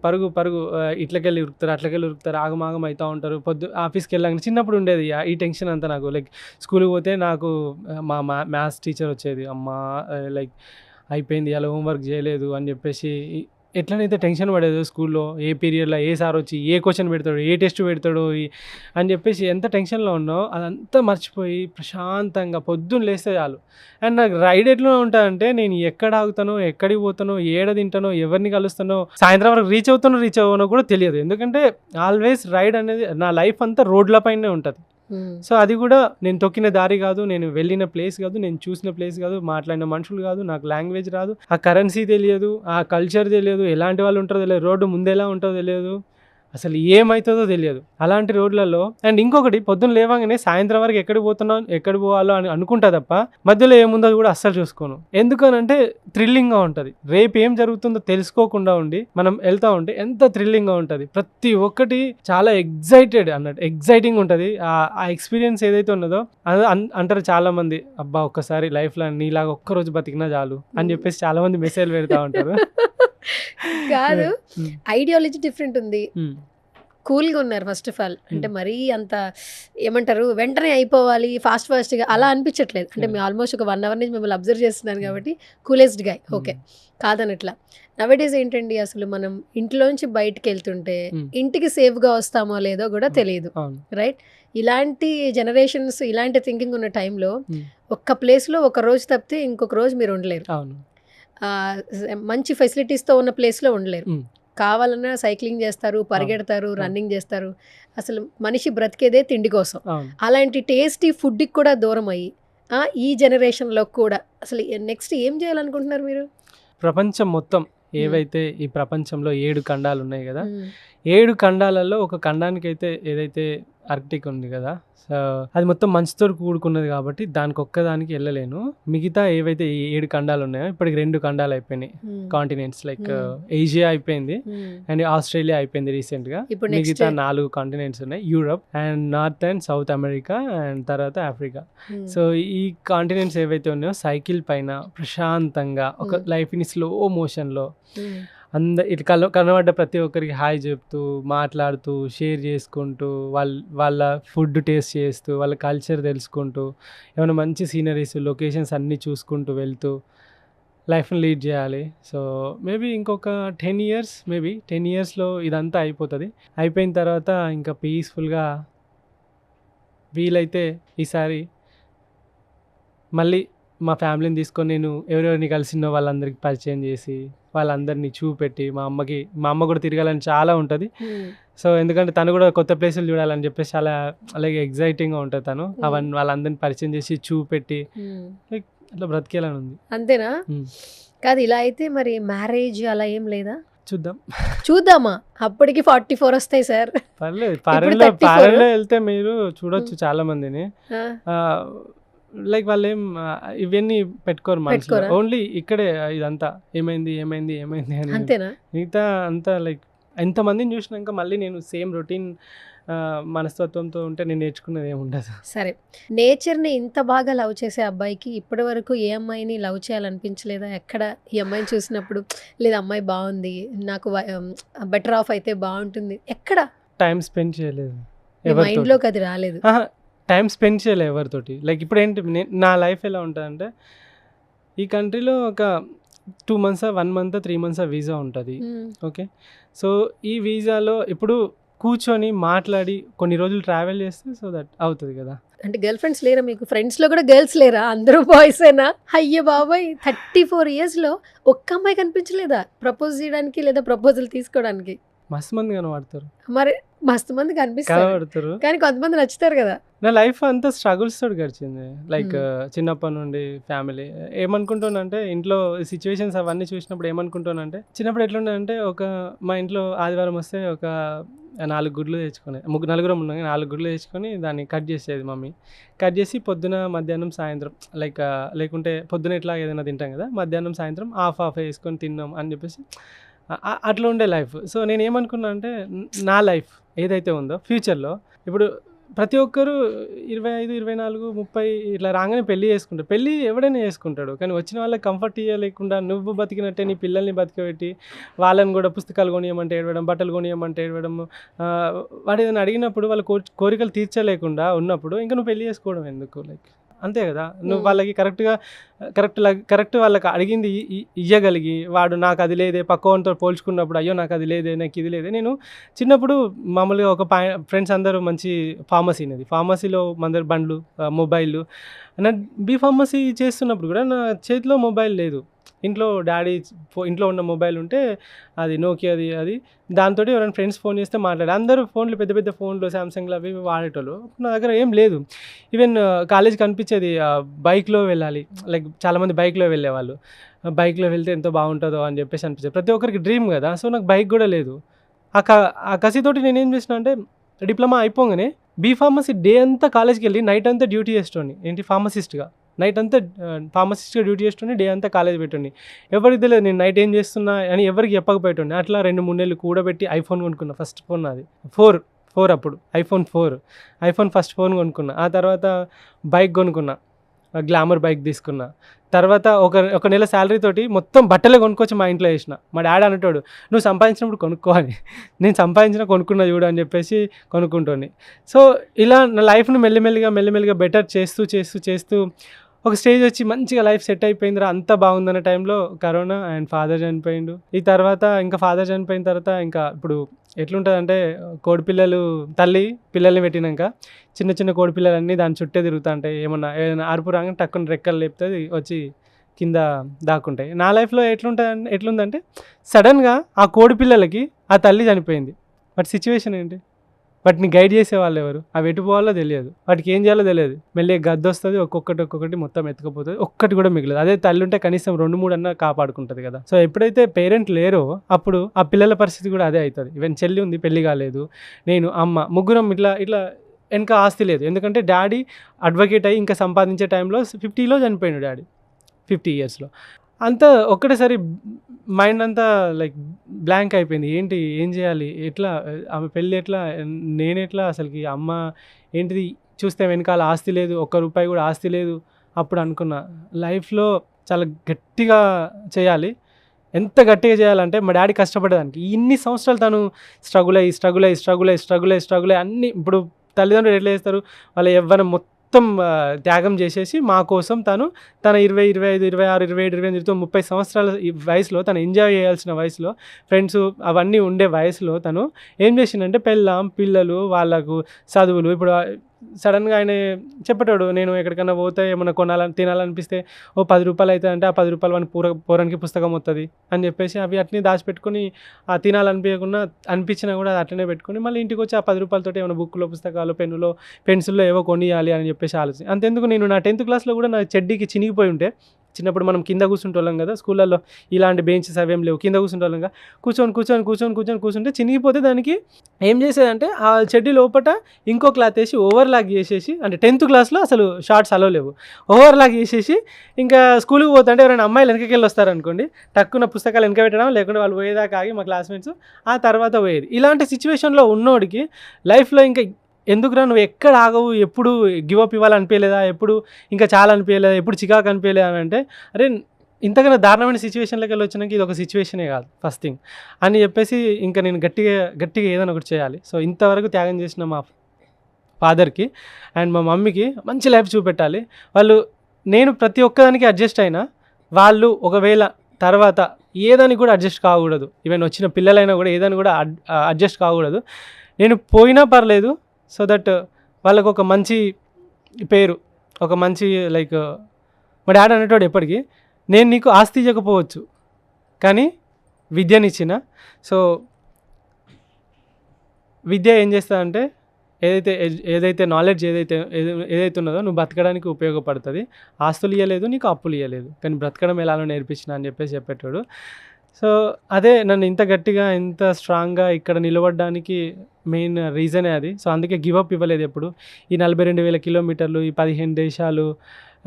ఇట్లకెళ్ళి ఉరుకుతారు, ఆగం అవుతూ ఉంటారు. ఆఫీస్కి వెళ్ళగానే చిన్నప్పుడు ఉండేది ఈ టెన్షన్ అంతా నాకు. లైక్ స్కూల్కి పోతే నాకు మా మ్యాథ్స్ టీచర్ వచ్చేది, అమ్మా లైక్ అయిపోయింది అలా హోంవర్క్ చేయలేదు అని చెప్పేసి ఎట్లనైతే టెన్షన్ పడేదో స్కూల్లో, ఏ పీరియడ్లో ఏ సార్ వచ్చి ఏ క్వశ్చన్ పెడతాడు, ఏ టెస్ట్ పెడతాడు అని చెప్పేసి ఎంత టెన్షన్లో ఉన్నావు అదంతా మర్చిపోయి ప్రశాంతంగా పొద్దున్న లేస్తే చాలు. అండ్ నాకు రైడ్ ఎట్లా ఉంటుందంటే నేను ఎక్కడ ఆగుతానో, ఎక్కడికి పోతానో, ఏడ తింటానో, ఎవరిని కలుస్తానో, సాయంత్రం వరకు రీచ్ అవ్వనో కూడా తెలియదు. ఎందుకంటే ఆల్వేస్ రైడ్ అనేది నా లైఫ్ అంతా రోడ్ల పైనే ఉంటుంది. సో అది కూడా నేను తొక్కిన దారి కాదు, నేను వెళ్ళిన ప్లేస్ కాదు, నేను చూసిన ప్లేస్ కాదు, మాట్లాడిన మనుషులు కాదు, నాకు లాంగ్వేజ్ రాదు, ఆ కరెన్సీ తెలియదు, ఆ కల్చర్ తెలియదు, ఎలాంటి వాళ్ళు ఉంటారో తెలియదు, రోడ్డు ముందు ఎలా ఉంటుందో తెలియదు. అసలు ఏమవుతుందో తెలియదు అలాంటి రోడ్లలో. అండ్ ఇంకొకటి పొద్దున్న లేవగానే సాయంత్రం వరకు ఎక్కడ పోవాలో అని అనుకుంటా తప్ప మధ్యలో ఏముందో కూడా అస్సలు చూసుకోను. ఎందుకనంటే థ్రిల్లింగ్గా ఉంటుంది. రేపు ఏం జరుగుతుందో తెలుసుకోకుండా ఉండి మనం వెళ్తూ ఉంటే ఎంత థ్రిల్లింగ్గా ఉంటుంది. ప్రతి ఒక్కటి చాలా ఎగ్జైటింగ్ ఉంటుంది. ఆ ఎక్స్పీరియన్స్ ఏదైతే ఉన్నదో అది అంటారు చాలా మంది, అబ్బా ఒక్కసారి లైఫ్లో నీలాగా ఒక్కరోజు బతికినా చాలు అని చెప్పేసి చాలా మంది మెసేజ్ పెడతా ఉంటారు. కాదు, ఐడియాలజీ డిఫరెంట్ ఉంది. కూల్గా ఉన్నారు ఫస్ట్ ఆఫ్ ఆల్. అంటే మరీ అంత ఏమంటారు వెంటనే అయిపోవాలి ఫాస్ట్గా అలా అనిపించట్లేదు. అంటే మేము ఆల్మోస్ట్ ఒక 1 hour నుంచి మిమ్మల్ని అబ్జర్వ్ చేస్తున్నాను కాబట్టి కూలెస్ట్ గాయ్. ఓకే కాదనట్లా. నవేడేస్ ఏంటండి అసలు మనం ఇంట్లోంచి బయటకు వెళ్తుంటే ఇంటికి సేఫ్గా వస్తామో లేదో కూడా తెలియదు, రైట్? ఇలాంటి జనరేషన్స్ ఇలాంటి థింకింగ్ ఉన్న టైంలో ఒక్క ప్లేస్లో ఒక రోజు తప్పితే ఇంకొక రోజు మీరు ఉండలేరు. మంచి ఫెసిలిటీస్తో ఉన్న ప్లేస్లో ఉండలేరు. కావాలన్నా సైక్లింగ్ చేస్తారు, పరిగెడతారు, రన్నింగ్ చేస్తారు. అసలు మనిషి బ్రతికేదే తిండి కోసం. అలాంటి టేస్టీ ఫుడ్కి కూడా దూరం అయ్యి ఈ జనరేషన్లో కూడా అసలు నెక్స్ట్ ఏం చేయాలనుకుంటున్నారు మీరు? ప్రపంచం మొత్తం ఏవైతే ఈ ప్రపంచంలో 7 ఖండాలు ఉన్నాయి కదా, 7 ఖండాలలో ఒక ఖండానికి అయితే ఏదైతే ఆర్కిటిక్ ఉంది కదా, సో అది మొత్తం మంచుతో కూడుకున్నది కాబట్టి దానికి ఒక్కదానికి వెళ్ళలేను. మిగతా ఏవైతే 7 ఖండాలు ఉన్నాయో ఇప్పటికి 2 ఖండాలు అయిపోయినాయి కాంటినెంట్స్. లైక్ ఏషియా అయిపోయింది అండ్ ఆస్ట్రేలియా అయిపోయింది రీసెంట్గా. మిగతా 4 కాంటినెంట్స్ ఉన్నాయి, Europe and north and south America and తర్వాత ఆఫ్రికా. సో ఈ కాంటినెంట్స్ ఏవైతే ఉన్నాయో సైకిల్ పైన ప్రశాంతంగా ఒక లైఫ్ని స్లో మోషన్లో ఇటు కనబడ్డ ప్రతి ఒక్కరికి హాయ్ చెప్తూ, మాట్లాడుతూ, షేర్ చేసుకుంటూ, వాళ్ళ ఫుడ్ టేస్ట్ చేస్తూ, వాళ్ళ కల్చర్ తెలుసుకుంటూ, ఏమైనా మంచి సీనరీస్ లొకేషన్స్ అన్నీ చూసుకుంటూ వెళ్తూ లైఫ్ని లీడ్ చేయాలి. సో మేబీ ఇంకొక 10 yearsలో ఇదంతా అయిపోతుంది. అయిపోయిన తర్వాత ఇంకా పీస్ఫుల్గా వీలైతే ఈసారి మళ్ళీ మా ఫ్యామిలీని తీసుకొని నేను ఎవరెవరిని కలిసినో వాళ్ళందరికీ పరిచయం చేసి వాళ్ళందరినీ చూపెట్టి, మా అమ్మ కూడా తిరగాలని చాలా ఉంటుంది. సో ఎందుకంటే తను కూడా కొత్త ప్లేసులు చూడాలని చెప్పేసి చాలా అలాగే ఎగ్జైటింగ్గా ఉంటుంది. తను వాళ్ళందరినీ పరిచయం చేసి చూపెట్టి లైక్ అట్లా బ్రతికేయాలని ఉంది. అంతేనా? కాదు, ఇలా అయితే మరి మ్యారేజ్ అలా ఏం లేదా? చూద్దామా? అప్పటికి 44 వస్తాయి సార్. పర్లేదు, ఫారెన్లో వెళ్తే మీరు చూడొచ్చు చాలా మందిని. లైక్ వాళ్ళు ఇవన్నీ పెట్టుకోరు మనసులో, ఓన్లీ ఇక్కడే ఇదంతా ఏమైంది అని. అంతేనా? మిగతా అంతా లైక్ ఎంతమందిని చూసినాక మళ్ళీ నేను సేమ్ రొటీన్ మనస్తత్వంతో ఉంటే నేను నేర్చుకున్నది ఏమి ఉండదు. సరే, నేచర్ని ఇంత బాగా లవ్ చేసే అబ్బాయికి ఇప్పటి వరకు ఏ అమ్మాయిని లవ్ చేయాలనిపించలేదా? ఎక్కడ ఈ అమ్మాయిని చూసినప్పుడు లేదా అమ్మాయి బాగుంది, నాకు బెటర్ ఆఫ్ అయితే బాగుంటుంది, ఎక్కడ టైం స్పెండ్ చేయలేదు, మైండ్లోకి అది రాలేదు? టైం స్పెండ్ చేయలేదు ఎవరితోటి. లైక్ ఇప్పుడు ఏంటి నా లైఫ్ ఎలా ఉంటుందంటే, ఈ కంట్రీలో ఒక 2 months 1 month 3 months వీసా ఉంటుంది. ఓకే, సో ఈ వీసాలో ఇప్పుడు కూర్చొని మాట్లాడి కొన్ని రోజులు ట్రావెల్ చేస్తే సో దట్ అవుతుంది కదా. అంటే గర్ల్ ఫ్రెండ్స్ లేరా మీకు? ఫ్రెండ్స్లో కూడా గర్ల్స్ లేరా? అందరూ బాయ్సేనా? అయ్యో బాబాయ్, 34 yearsలో ఒక్క అమ్మాయి కనిపించలేదా ప్రపోజ్ చేయడానికి లేదా ప్రపోజల్ తీసుకోవడానికి? మస్తు మంది కనబడతారు. మరి మస్తు మంది కనిపిస్తారు, కానీ కొంతమంది నచ్చుతారు కదా. నా లైఫ్ అంతా స్ట్రగుల్స్ తోటి గడిచింది. లైక్ చిన్నప్పటి నుండి ఫ్యామిలీ ఏమనుకుంటానంటే, ఇంట్లో సిచ్యువేషన్స్ అవన్నీ చూసినప్పుడు ఏమనుకుంటానంటే, చిన్నప్పుడు ఎట్లుండే మా ఇంట్లో ఆదివారం వస్తే ఒక 4 గుడ్లు తెచ్చుకొని, నలుగురం ఉన్నాం, 4 గుడ్లు తెచ్చుకొని దాన్ని కట్ చేసేది మమ్మీ. కట్ చేసి పొద్దున మధ్యాహ్నం సాయంత్రం లేకుంటే పొద్దున ఎట్లా ఏదైనా తింటాం కదా, మధ్యాహ్నం సాయంత్రం హాఫ్ వేసుకొని తిన్నాం అని చెప్పేసి అట్లా ఉండే లైఫ్. సో నేను ఏమనుకున్నా అంటే, నా లైఫ్ ఏదైతే ఉందో ఫ్యూచర్లో ఇప్పుడు ప్రతి ఒక్కరు 25, 24, 30 ఇట్లా రాగానే పెళ్ళి చేసుకుంటారు. పెళ్ళి ఎవడైనా చేసుకుంటాడు, కానీ వచ్చిన వాళ్ళకి కంఫర్ట్ ఇవ్వలేకుండా నువ్వు బతికినట్టే నీ పిల్లల్ని బతికబెట్టి వాళ్ళని కూడా పుస్తకాలు కొనియమంటే ఏడవడం, బట్టలు కొనియమంటే ఏడవడం, వాడు ఏదైనా అడిగినప్పుడు వాళ్ళ కోరికలు తీర్చలేకుండా ఉన్నప్పుడు ఇంకా నువ్వు పెళ్ళి చేసుకోవడం ఎందుకు? లైక్ అంతే కదా. నువ్వు వాళ్ళకి కరెక్ట్ వాళ్ళకి అడిగింది ఇయ్యగలిగి, వాడు నాకు అది లేదే, పక్కవాడితో పోల్చుకున్నప్పుడు అయ్యో నాకు అది లేదే, నాకు ఇది లేదే. నేను చిన్నప్పుడు మామూలుగా ఒక ఫ్రెండ్స్ అందరూ మంచి ఫార్మసీలో అందరు బండ్లు, మొబైల్. నా బీఫార్మసీ చేస్తున్నప్పుడు కూడా నా చేతిలో మొబైల్ లేదు. ఇంట్లో ఉన్న మొబైల్ ఉంటే అది నోకియాది, అది దాంతో ఎవరైనా ఫ్రెండ్స్ ఫోన్ చేస్తే మాట్లాడారు. అందరూ ఫోన్లు పెద్ద ఫోన్లు శాంసంగ్లు అవి వాడేటోళ్ళు. నా దగ్గర ఏం లేదు. ఈవెన్ కాలేజ్కి కనిపించేది బైక్లో వెళ్ళాలి, లైక్ చాలామంది బైక్లో వెళ్ళేవాళ్ళు. బైక్లో వెళ్తే ఎంతో బాగుంటుందో అని చెప్పేసి అనిపించేది. ప్రతి ఒక్కరికి డ్రీమ్ కదా. సో నాకు బైక్ కూడా లేదు. ఆ కసితోటి నేనేం చేసిన అంటే డిప్లొమా అయిపోగానే బీఫార్మసీ డే అంతా కాలేజ్కి వెళ్ళి నైట్ అంతా డ్యూటీ చేస్తుండే, ఏంటి ఫార్మసిస్ట్గా. నైట్ అంతా ఫార్మసిస్ట్గా డ్యూటీ చేస్తుండే, డే అంతా కాలేజ్ పెట్టుండి. ఎవరికి తెలియదు నేను నైట్ ఏం చేస్తున్నా అని ఎవరికి చెప్పకపోయేటుండే. అట్లా 2-3 నెలలు కూడబెట్టి ఐఫోన్ కొనుక్కున్నా. ఫస్ట్ ఫోన్ నాది 4 అప్పుడు ఐఫోన్ 4 ఫస్ట్ ఫోన్ కొనుక్కున్నా. ఆ తర్వాత బైక్ కొనుక్కున్నా, గ్లామర్ బైక్ తీసుకున్నా. తర్వాత ఒక నెల శాలరీ తోటి మొత్తం బట్టలే కొనుక్కొచ్చి మా ఇంట్లో వేసిన. మా డాడీ అనేటోడు, నువ్వు సంపాదించినప్పుడు కొనుక్కోవాలి, నేను సంపాదించిన కొనుక్కున్నా చూడు అని చెప్పేసి కొనుక్కుంటోని. సో ఇలా నా లైఫ్ను మెల్లిమెల్లిగా బెటర్ చేస్తూ ఒక స్టేజ్ వచ్చి మంచిగా లైఫ్ సెట్ అయిపోయిందిరా, అంతా బాగుందన్న టైంలో కరోనా అండ్ ఫాదర్ చనిపోయిండు. ఈ తర్వాత ఇంకా ఫాదర్ చనిపోయిన తర్వాత ఇంకా ఇప్పుడు ఎట్లుంటుందంటే తల్లి పిల్లల్ని పెట్టినాక చిన్న కోడిపిల్లలన్నీ దాని చుట్టే తిరుగుతూ ఉంటాయి. ఏదైనా అరుపు రాగానే టక్కున రెక్కలు లేపుతుంది, వచ్చి కింద దాక్కుంటాయి. నా లైఫ్లో ఎట్లుందంటే సడన్గా ఆ కోడిపిల్లలకి ఆ తల్లి చనిపోయింది. బట్ సిచ్యువేషన్ ఏంటి, వాటిని గైడ్ చేసే వాళ్ళు ఎవరు, అవి ఎటు పోవాలో తెలియదు, వాటికి ఏం చేయాలో తెలియదు. మెల్లి గద్ద వస్తుంది, ఒక్కొక్కటి మొత్తం ఎత్తుకపోతుంది, ఒక్కటి కూడా మిగలదు. అదే తల్లి ఉంటే కనీసం 2-3 అన్నా కాపాడుకుంటుంది కదా. సో ఎప్పుడైతే పేరెంట్ లేరో అప్పుడు ఆ పిల్లల పరిస్థితి కూడా అదే అవుతుంది. ఈవెన్ చెల్లి ఉంది, పెళ్లి కాలేదు, నేను అమ్మ ముగ్గురం ఇట్లా వెనక ఆస్తి లేదు. ఎందుకంటే డాడీ అడ్వకేట్ అయ్యి ఇంకా సంపాదించే టైంలో 50లో చనిపోయాడు డాడీ, 50 ఇయర్స్లో. అంతా ఒక్కటేసారి మైండ్ అంతా లైక్ బ్లాంక్ అయిపోయింది. ఏం చేయాలి, ఎట్లా ఆమె పెళ్ళి ఎట్లా, నేనెట్లా, అసలుకి అమ్మ ఏంటిది, చూస్తే వెనకాల ఆస్తి లేదు, ₹1 కూడా ఆస్తి లేదు. అప్పుడు అనుకున్నా లైఫ్లో చాలా గట్టిగా చేయాలి. ఎంత గట్టిగా చేయాలంటే మా డాడీ కష్టపడేదానికి ఇన్ని సంవత్సరాలు తను స్ట్రగుల్ అయ్యి అన్నీ. ఇప్పుడు తల్లిదండ్రులు ఎట్లా చేస్తారు, వాళ్ళ యవ్వనం మొత్తం త్యాగం చేసేసి మా కోసం తన 20, 25, 26, 27, 28, 30 సంవత్సరాల ఈ వయసులో తను ఎంజాయ్ చేయాల్సిన వయసులో, ఫ్రెండ్స్ అవన్నీ ఉండే వయసులో తను ఏం చేసిందంటే పెళ్ళాం, పిల్లలు, వాళ్ళకు చదువులు. ఇప్పుడు సడన్గా ఆయన చెప్పేటాడు, నేను ఎక్కడికైనా పోతే ఏమన్నా తినాలనిపిస్తే ₹10 అవుతుంది అంటే ఆ ₹10 వాని పోరానికి పుస్తకం వస్తుంది అని చెప్పేసి అవి అట్నే దాచిపెట్టుకొని, ఆ అనిపించినా కూడా అది అట్లనే పెట్టుకొని మళ్ళీ ఇంటికి వచ్చి ఆ ₹10 ఏమైనా బుక్లో, పుస్తకాలు, పెన్సిల్లో ఏవో కొనియాలి అని చెప్పేసి ఆలోచన. అంతెందుకు, నేను నా 10th క్లాస్లో కూడా నా చెడ్డీకి చినిగిపోయి ఉంటే, చిన్నప్పుడు మనం కింద కూర్చుంటోళ్ళం కదా స్కూళ్ళల్లో, ఇలాంటి బెంచెస్ అవేం లేవు, కింద కూర్చుంటోళ్ళంగా కూర్చొని చినిగిపోతే దానికి ఏం చేసేదంటే ఆ చెడ్డీ లోపట ఇంకో క్లాత్ వేసి ఓవర్లాక్ చేసేసి, అంటే 10th క్లాస్లో అసలు షార్ట్స్ అలో లేవు, ఓవర్లాక్ చేసేసి ఇంకా స్కూల్కి పోతుంటే ఎవరైనా అమ్మాయిలు వెనకకెళ్ళి వస్తారనుకోండి, టక్కున పుస్తకాలు వెనక పెట్టడం, లేకుంటే వాళ్ళు పోయేదాకా ఆగి మా క్లాస్మేట్స్ ఆ తర్వాత పోయేది. ఇలాంటి సిచ్యువేషన్లో ఉన్నోడికి లైఫ్లో ఇంకా ఎందుకురా నువ్వు ఎక్కడ ఆగవు, ఎప్పుడు గివప్ ఇవ్వాలనిపించలేదా, ఎప్పుడు ఇంకా చాలా అనిపించలేదా, ఎప్పుడు చికాకు అనిపించలేదా అని అంటే, అరే ఇంతకన్నా దారుణమైన సిచ్యువేషన్లోకి వెళ్ళి వచ్చినాక ఇది ఒక సిచ్యువేషనే కాదు ఫస్ట్ థింగ్ అని చెప్పేసి ఇంకా నేను గట్టిగా ఏదైనా ఒకటి చేయాలి. సో ఇంతవరకు త్యాగం చేసిన మా ఫాదర్కి అండ్ మా మమ్మీకి మంచి లైఫ్ చూపెట్టాలి. నేను ప్రతి ఒక్కదానికి అడ్జస్ట్ అయినా, వాళ్ళు ఒకవేళ తర్వాత ఏదానికి కూడా అడ్జస్ట్ కాకూడదు. ఈవెన్ వచ్చిన పిల్లలైనా కూడా ఏదాన్ని కూడా అడ్జస్ట్ కాకూడదు. నేను పోయినా పర్లేదు, సో దట్ వాళ్ళకు ఒక మంచి పేరు, ఒక మంచి లైక్ మా డాడీ అనేటోడు ఎప్పటికీ, నేను నీకు ఆస్తి ఇవ్వకపోవచ్చు కానీ విద్యనిచ్చిన. సో విద్య ఏం చేస్తుందంటే ఏదైతే నాలెడ్జ్ ఏదైతే ఉన్నదో నువ్వు బతకడానికి ఉపయోగపడుతుంది. ఆస్తులు ఇవ్వలేదు, నీకు అప్పులు ఇవ్వలేదు, కానీ బ్రతకడం ఎలానో నేర్పించిన అని చెప్పేటోడు. సో అదే నన్ను ఇంత గట్టిగా, ఇంత స్ట్రాంగ్గా ఇక్కడ నిలబడడానికి మెయిన్ రీజనే అది. సో అందుకే గివప్ ఇవ్వలేదు ఎప్పుడు. ఈ 42,000 కిలోమీటర్లు, ఈ 15 దేశాలు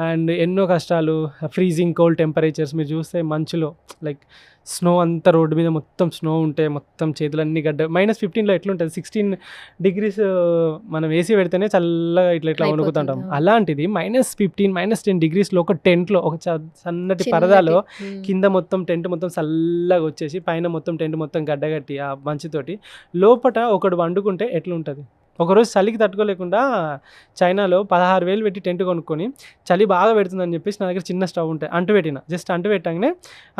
అండ్ ఎన్నో కష్టాలు, ఫ్రీజింగ్ కోల్డ్ టెంపరేచర్స్. మీరు చూస్తే మంచులో లైక్ స్నో అంతా రోడ్డు మీద మొత్తం స్నో ఉంటే మొత్తం చేతులన్నీ -15లో ఎట్లుంటుంది, 16 degrees మనం ఏసీ పెడితేనే చల్లగా ఇట్లా వణుకుతుంటాం. అలాంటిది -15, -10 degreesలో ఒక టెంట్లో, ఒక సన్నటి పరదాలో కింద మొత్తం టెంట్ మొత్తం చల్లగా వచ్చేసి పైన మొత్తం టెంట్ మొత్తం గడ్డగట్టి ఆ మంచుతోటి లోపట ఒకడు వండుకుంటే ఎట్లుంటుంది. ఒకరోజు చలికి తట్టుకోలేకుండా చైనాలో 16,000 పెట్టి టెంట్ కొనుక్కొని, చలి బాగా పెడుతుందని చెప్పేసి నా దగ్గర చిన్న స్టవ్ ఉంటాయి, జస్ట్ అంటు పెట్టగానే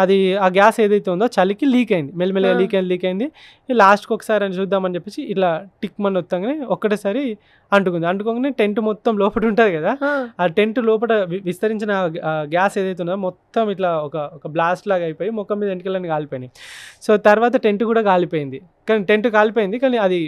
అది ఆ గ్యాస్ ఏదైతే ఉందో చలికి లీక్ అయింది, మెల్లమెల్లగా లీక్ అయింది. లాస్ట్కి ఒకసారి అని చూద్దామని చెప్పేసి ఇట్లా టిక్ మని వస్తాగానే ఒక్కటేసారి అంటుకోగానే టెంట్ మొత్తం లోపల ఉంటుంది కదా, ఆ టెంట్ లోపల విస్తరించిన గ్యాస్ ఏదైతే ఉందో మొత్తం ఇట్లా ఒక బ్లాస్ట్ లాగా అయిపోయి ముఖం మీద ఎంటికలన్నీ కాలిపోయినాయి. సో తర్వాత టెంట్ కూడా కాలిపోయింది, కానీ అది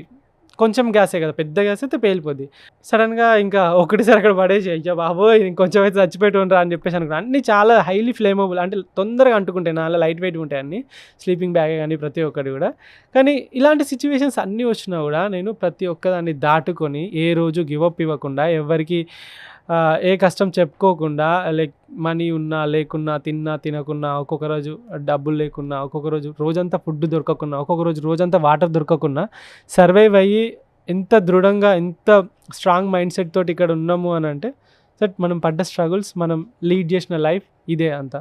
కొంచెం గ్యాసే కదా, పెద్ద గ్యాస్ అయితే పేలిపోద్ది. సడన్గా ఇంకా ఒకటిసారి అక్కడ పడేసి అయ్యా బాబోయ్ ఇంకొంచెం అయితే చచ్చిపెట్టుకుంటారా అని చెప్పేసి అనుకున్నాను. అన్నీ చాలా హైలీ ఫ్లేమబుల్, అంటే తొందరగా అంటుకుంటాయి, నాలా లైట్ వెయిట్ ఉంటాయి అన్నీ, స్లీపింగ్ బ్యాగ్ కానీ ప్రతి ఒక్కటి కూడా. కానీ ఇలాంటి సిచ్యువేషన్స్ అన్నీ వచ్చినా కూడా నేను ప్రతి ఒక్కదాన్ని దాటుకొని ఏ రోజు గివప్ ఇవ్వకుండా, ఎవరికి ఏ కష్టం చెప్పుకోకుండా, లైక్ మనీ ఉన్నా లేకున్నా, తిన్నా తినకున్నా, ఒక్కొక్క రోజు డబ్బులు లేకున్నా, ఒక్కొక్క రోజు రోజంతా ఫుడ్ దొరకకున్నా, ఒక్కొక్క రోజు రోజంతా వాటర్ దొరకకున్నా సర్వైవ్ అయ్యి ఎంత దృఢంగా, ఎంత స్ట్రాంగ్ మైండ్ సెట్ తోటి ఇక్కడ ఉన్నాము అని అంటే దట్ మనం పడ్డ స్ట్రగుల్స్, మనం లీడ్ చేసిన లైఫ్ ఇదే అంతా.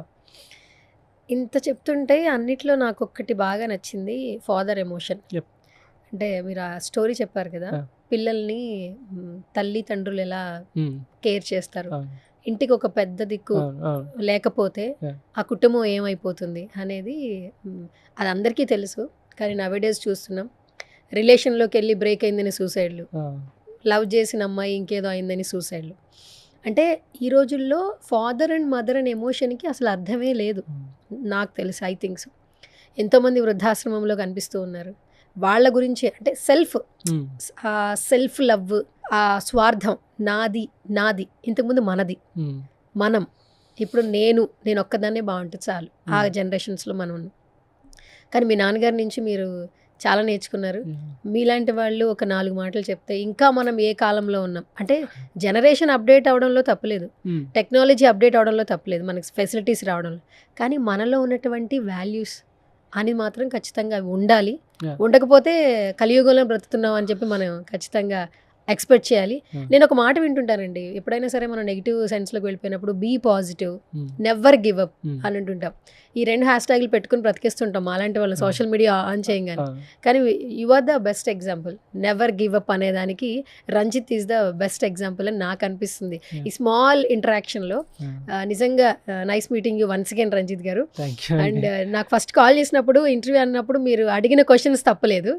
ఇంత చెప్తుంటే అన్నిట్లో నాకు ఒక్కటి బాగా నచ్చింది, ఫాదర్ ఎమోషన్. Yep. అంటే మీరు ఆ స్టోరీ చెప్పారు కదా, పిల్లల్ని తల్లిదండ్రులు ఎలా కేర్ చేస్తారు, ఇంటికి ఒక పెద్ద దిక్కు లేకపోతే ఆ కుటుంబం ఏమైపోతుంది అనేది అది అందరికీ తెలుసు. కానీ నవేడేస్ చూస్తున్నాం, రిలేషన్లోకి వెళ్ళి బ్రేక్ అయిందని సూసైడ్లు, లవ్ చేసిన అమ్మాయి ఇంకేదో అయిందని సూసైడ్లు. అంటే ఈ రోజుల్లో ఫాదర్ అండ్ మదర్ అనే ఎమోషన్కి అసలు అర్థమే లేదు నాకు తెలుసు. I think so. ఎంతోమంది వృద్ధాశ్రమంలో కనిపిస్తూ ఉన్నారు. వాళ్ళ గురించి అంటే సెల్ఫ్ లవ్, ఆ స్వార్థం, నాది నాది, ఇంతకుముందు మనది, మనం, ఇప్పుడు నేను ఒక్కదాన్నే బాగుంటుంది చాలు, ఆ జనరేషన్స్లో మనం ఉన్నాం. కానీ మీ నాన్నగారి నుంచి మీరు చాలా నేర్చుకున్నారు. మీలాంటి వాళ్ళు ఒక 4 మాటలు చెప్తే ఇంకా మనం ఏ కాలంలో ఉన్నాం అంటే, జనరేషన్ అప్డేట్ అవడంలో తప్పలేదు, టెక్నాలజీ అప్డేట్ అవడంలో తప్పలేదు, మనకి ఫెసిలిటీస్ రావడంలో, కానీ మనలో ఉన్నటువంటి వాల్యూస్ అని మాత్రం ఖచ్చితంగా అవి ఉండాలి. ఉండకపోతే కలియుగంలో బ్రతుకుతున్నాం అని చెప్పి మనం ఖచ్చితంగా ఎక్స్పెక్ట్ చేయాలి. నేను ఒక మాట వింటుంటానండి, ఎప్పుడైనా సరే మనం నెగిటివ్ సెన్స్లోకి వెళ్ళిపోయినప్పుడు be positive, never give up అని అంటుంటాం. ఈ 2 హ్యాష్ ట్యాగ్లు పెట్టుకుని బ్రతికిస్తుంటాం అలాంటి వాళ్ళు సోషల్ మీడియా ఆన్ చేయంగానే. కానీ you are the best example. Never give up అనేదానికి Ranjith is the best example అని నాకు అనిపిస్తుంది. ఈ స్మాల్ ఇంటరాక్షన్లో నిజంగా nice meeting you once again Ranjith గారు. అండ్ నాకు ఫస్ట్ కాల్ చేసినప్పుడు ఇంటర్వ్యూ అన్నప్పుడు మీరు అడిగిన క్వశ్చన్స్ తప్పలేదు.